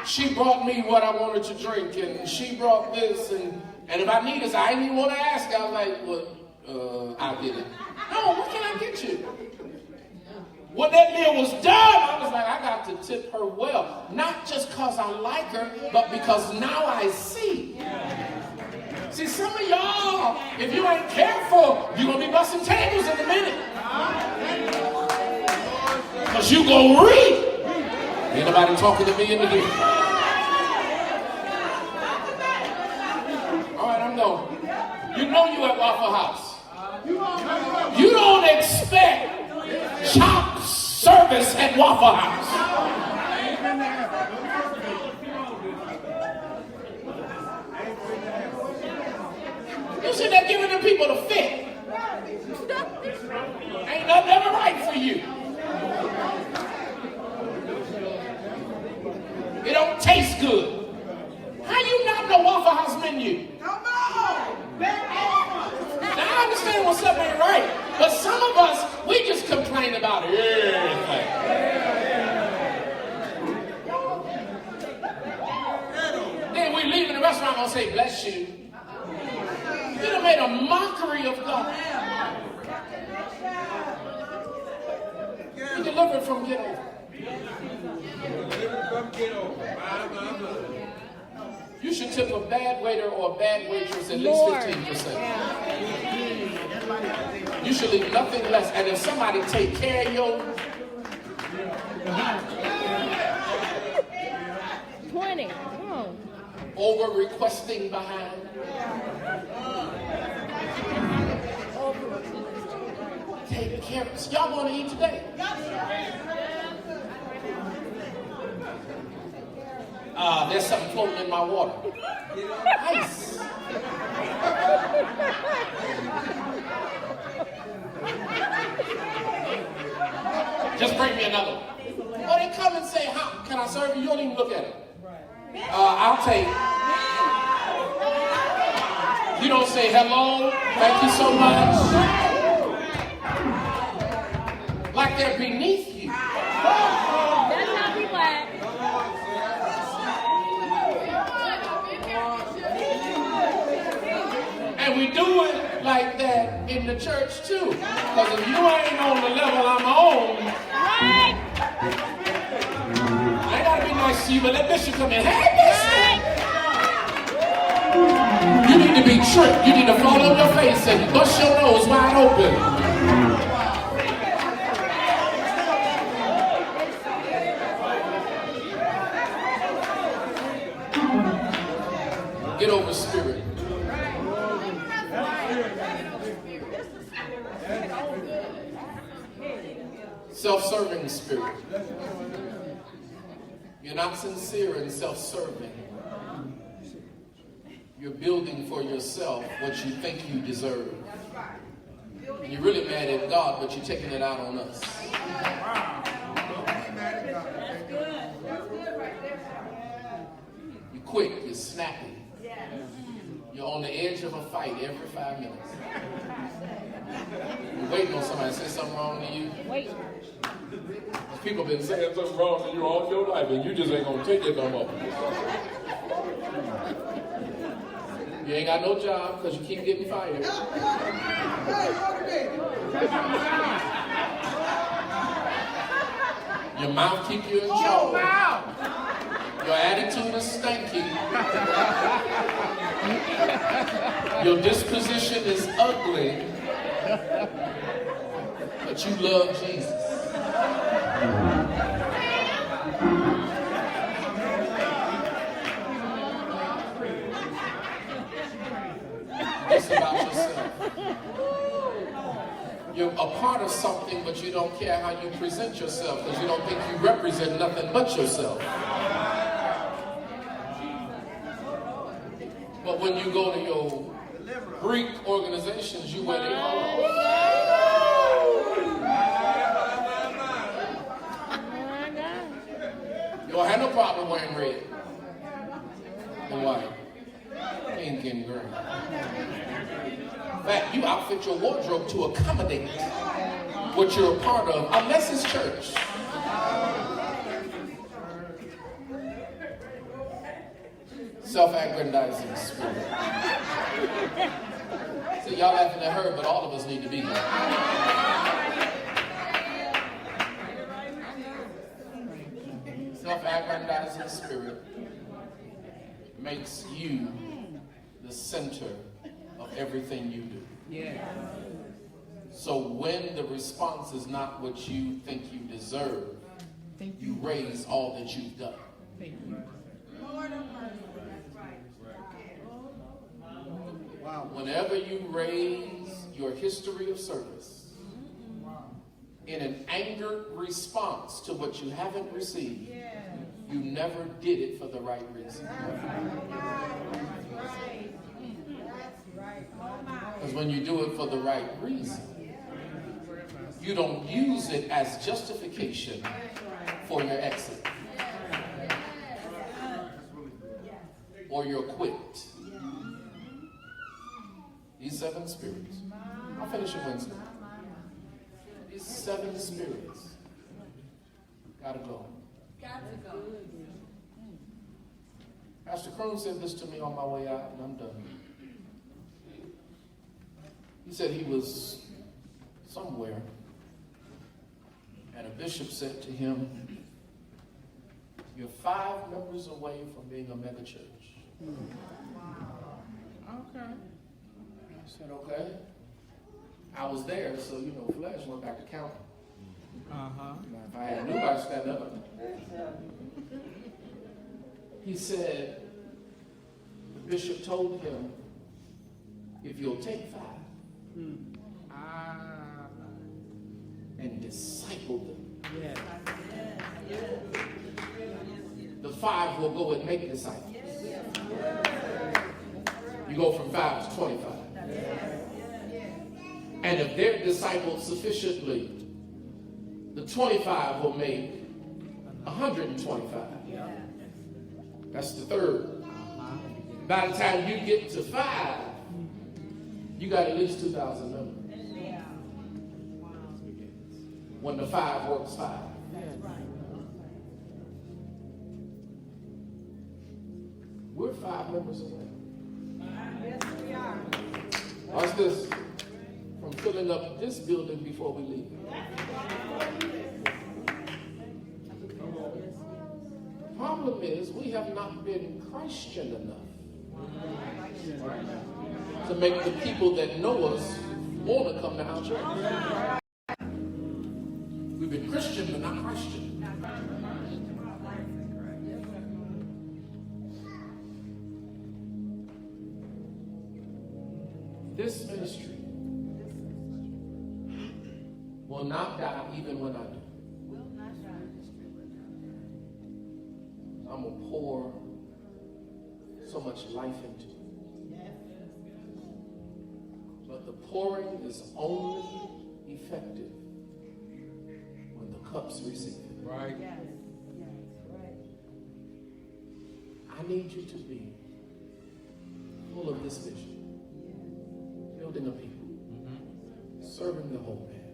she brought me what I wanted to drink, and she brought this, and if I need this, I didn't even want to ask. I was like, well, I did it. No, what can I get you? When that meal was done, I was like, I got to tip her well. Not just because I like her, but because now I see. See, some of y'all, if you ain't careful, you're going to be busting tables in a minute. Because you going to read. Ain't nobody talking to me in the here. All right, I'm going. You know you at Waffle House. You don't expect chop service at Waffle House. You should have given the people the fit. Ain't nothing ever right for you. It don't taste good. How you not know Waffle House menu? Now I understand when something ain't right, but some of us, we just complain about everything. Then we leave in the restaurant and say, bless you. You done made a mockery of God. You delivered from get over. You should tip a bad waiter or a bad waitress at least 15%. You should leave nothing less. And if somebody take care of you, 20. Come on. over requesting behind. Take care of us. Y'all want to eat today? There's something floating in my water. Ice. Just bring me another one. Or they come and say, how can I serve you? You don't even look at it. I'll take. You don't say hello, thank you so much. Like they're beneath you. That's how we act. And we do it like that in the church too. Because if you ain't on the level I'm on, Right. I ain't gotta be nice to you, but let Bishop come in. Hey, Bishop! You need to be tripped. You need to fall on your face and bust your nose wide open. Get over spirit. So Self-serving spirit. You're not sincere and self-serving. You're building for yourself what you think you deserve. And you're really mad at God, but you're taking it out on us. You're quick, you're snappy. You're on the edge of a fight every 5 minutes. You're waiting on somebody to say something wrong to you. Wait. People have been saying something wrong to you all your life, and you just ain't gonna take it no more. You ain't got no job because you keep getting fired. Your mouth keep you in trouble. Your attitude is stinky. Your disposition is ugly. But you love Jesus. It's about yourself. You're a part of something, but you don't care how you present yourself because you don't think you represent nothing but yourself. But when you go to your Greek organizations, you wear their clothes. You don't have no problem wearing red and white, pink and green. In fact, you outfit your wardrobe to accommodate what you're a part of, unless it's church. Self-aggrandizing spirit. See, y'all laughing at her, but all of us need to be here. Self-aggrandizing spirit makes you the center of everything you do. Yeah. So when the response is not what you think you deserve, you raise all that you've done. Wow. Whenever you raise your history of service in an angered response to what you haven't received, you never did it for the right reason. Because when you do it for the right reason, you don't use it as justification for your exit or your quit. These 7 spirits. I'll finish it Wednesday. These 7 spirits gotta go. Pastor Kroon said this to me on my way out, and I'm done. He said he was somewhere, and a bishop said to him, "You're 5 members away from being a mega church." Okay. I said, okay. I was there, so, flesh went back to counting. If I had nobody stand up. He said, the bishop told him, if you'll take 5 and disciple them, the 5 will go and make disciples. You go from 5 to 25. And if they're discipled sufficiently, the 25 will make 125. That's the 3rd. By the time you get to 5, you got at least 2,000 members. When the 5 works 5. We're 5 members away. Yes, we are. Watch this. From filling up this building before we leave. The problem is we have not been Christian enough to make the people that know us want to come to our church. We've been Christian but not Christian. This ministry will not die even when I do. I'm going to pour so much life into you. But the pouring is only effective when the cups receive it. Right. I need you to be full of this vision. Building a people. Serving the whole man.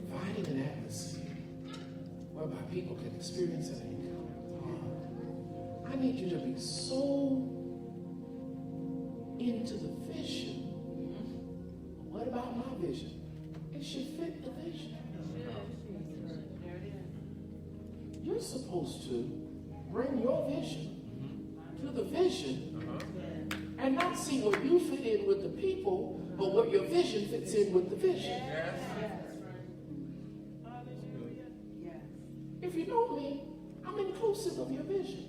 Providing an atmosphere whereby people can experience an encounter. I need you to be so into the vision. What about my vision? It should fit the vision. You're supposed to bring your vision to the vision and not see where you fit in with the people, but what your vision fits in with the vision. If you know me, I'm inclusive of your vision.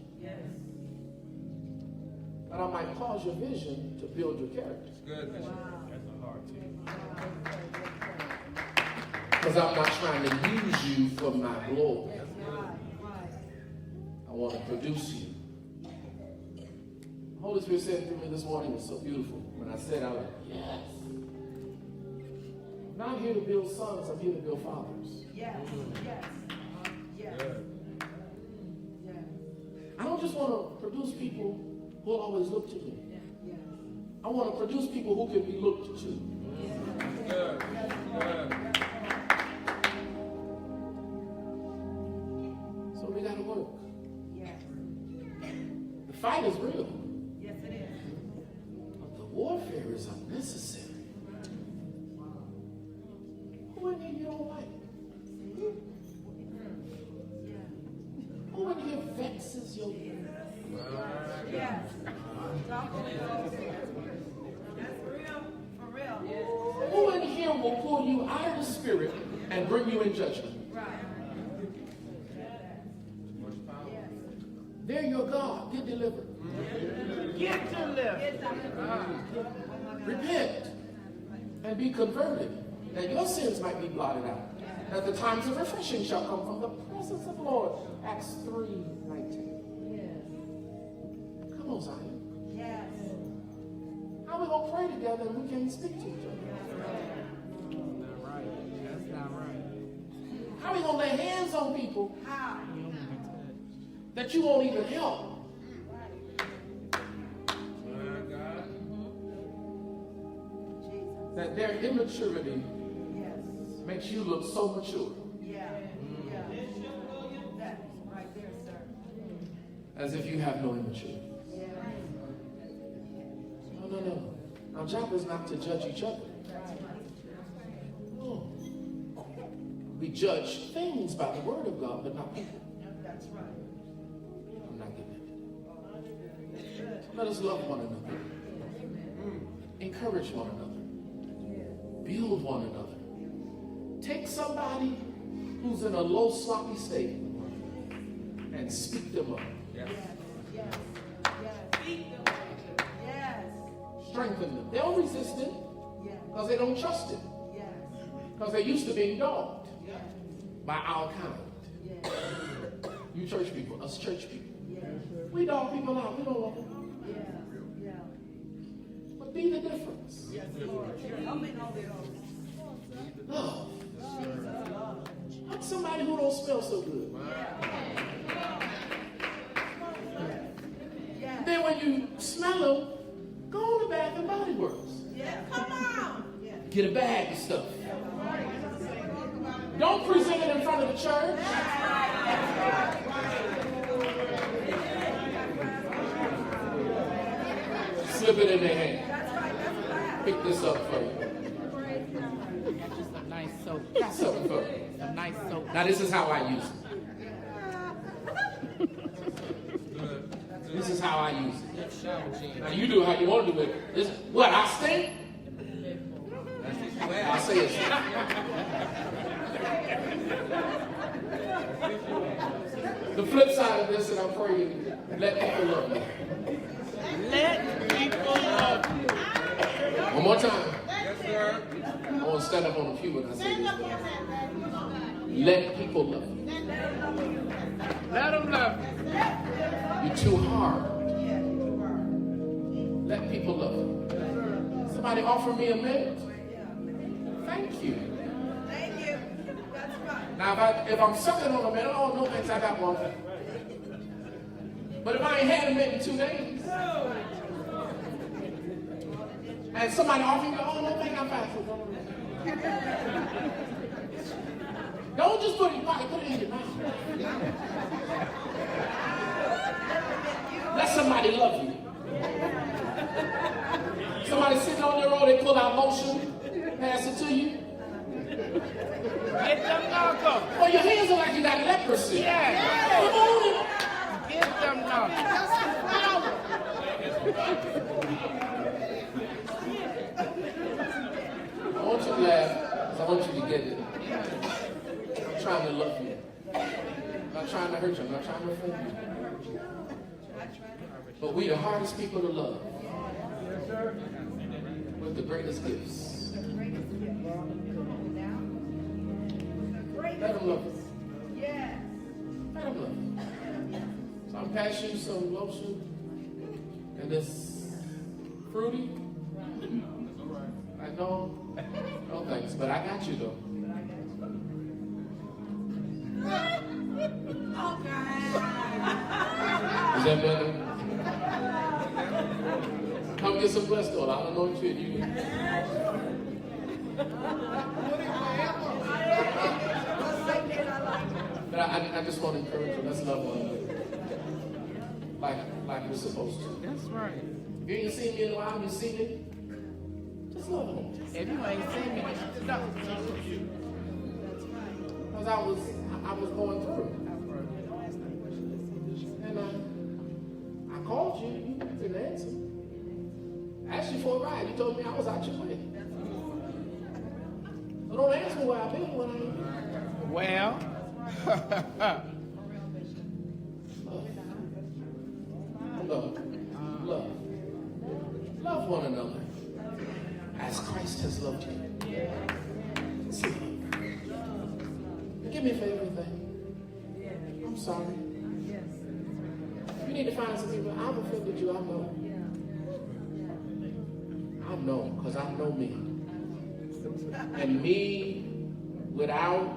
But I might cause your vision to build your character. Good. That's a hard thing. Because I'm not trying to use you for my glory. I want to produce you. The Holy Spirit said to me this morning, it's so beautiful. When I said, I was like, yes. I'm not here to build sons, I'm here to build fathers. I don't just want to produce people who will always look to me. I want to produce people who can be looked to. Good. So we got to work. The fight is real. But the warfare is unnecessary. Who in here you don't like? Who in here vexes your Who in here will pull you out of the spirit and bring you in judgment? They're your God. Get delivered. Get delivered. Repent and be converted, that your sins might be blotted out, that the times of refreshing shall come from the presence of the Lord. Acts 3:19. Come on, Zion. How are we going to pray together and we can't speak to each other? That's not right. How are we going to lay hands on people that you won't even help? That their immaturity makes you look so mature. As if you have no immaturity. No. Our job is not to judge each other. No. We judge things by the word of God, but not people. I'm not getting it. So let us love one another. Encourage one another. Build one another. Take somebody who's in a low, sloppy state and speak them up. Strengthen them. They don't resist it because they don't trust it. Because they're used to being dogged by our kind. You church people, us church people. We dog people out. We don't want them. But be the difference. Love. Hug somebody who don't smell so good. Then when you smell them, go on to Bath and Body Works. Come on. Get a bag of stuff. Don't present it in front of the church. Slip it in their hand. Pick this up for you. Just a nice soap. Got something for you. A nice soap. Now this is how I use it. This is how I use it. Now you do how you want to do it. This, what, I stink? I say it. The flip side of this, and I'm praying, let people love you. Let people love you. One more time. Yes, sir. I want to stand up on the pew when I say this. Let people love you. Let them love you. too hard. Let people love you. Somebody offer me a minute? Thank you. Now, if I'm sucking on a minute, oh, no thanks, I got one. But if I ain't had a minute in 2 days, and somebody offer me, oh, no thanks, I'm fast. Don't just put it in your pocket, put it in your mouth. Let somebody love you. Somebody sitting on your road, they pull out lotion, pass it to you. Get them knuckles. Well, your hands are like you got leprosy. Yeah. Come on. Get them knuckles. I want you to laugh, because I want you to get it. I'm trying to love you. I'm not trying to hurt you. I'm not trying to offend you. But we the hardest people to love. With the greatest gifts. Let them love you. Let them love you. So I'm passing you some lotion. And it's fruity. I know. No thanks, but I got you though. Is that better? Come get some blessed oil. I don't know what you do. But I just want to encourage you. Let's love one another. Like we're supposed to. That's right. If you ain't seen me in a while, you see me. Just love them. If you ain't seen me, no. Because I was going through. And I called you. You didn't answer. I asked you for a ride. You told me I was out your way. So don't ask me where I've been when I ain't. Well. Love one another as Christ has loved you. See, give me a favor, I'm sorry. You need to find some people. I've offended you, I know. I know, because I know me. And me without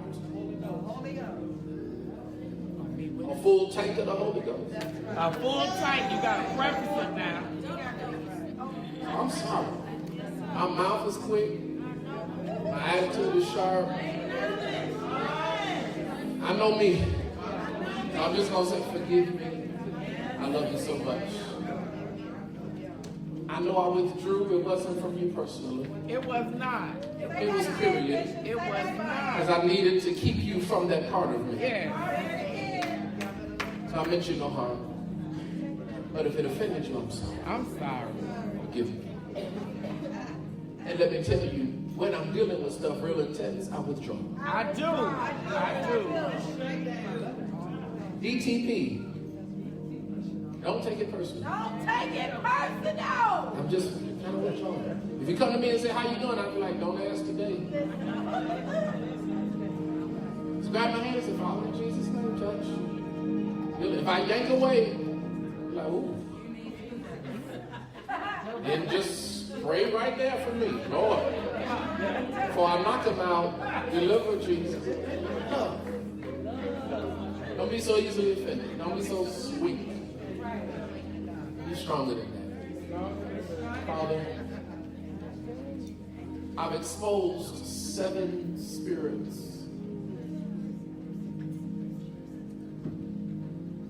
a full tank of the Holy Ghost. A full tank, you got to preface it now. I'm sorry. My mouth is quick. My attitude is sharp. I know me. So I'm just going to say, forgive me. I love you so much. I know I withdrew. It wasn't from you personally. It was not. It was period. It was not. Because I needed to keep you from that part of me. Yeah. So I meant you no harm. But if it offended you, I'm sorry. I'm sorry. Forgive me. And let me tell you, when I'm dealing with stuff real intense, I withdraw. I do. I do. DTP. Don't take it personal. Don't take it personal. I'm just kind of withdrawing. If you come to me and say, how you doing? I'll be like, don't ask today. Just grab my hand and say, Father, in Jesus' name, touch. If I yank away, I'm like, ooh. And just pray right there for me, Lord. Before I knock him out, deliver Jesus. Love. Don't be so easily offended. Don't be so sweet. Be stronger than that. Father, I've exposed 7 spirits.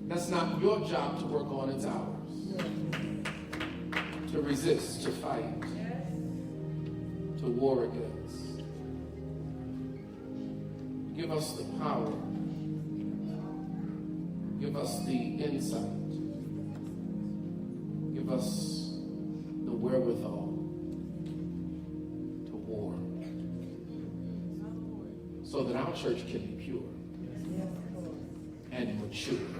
That's not your job to work on, it's ours. To resist, to fight, to war against. Give us the power. Give us the insight. Give us the wherewithal to war. So that our church can be pure and mature.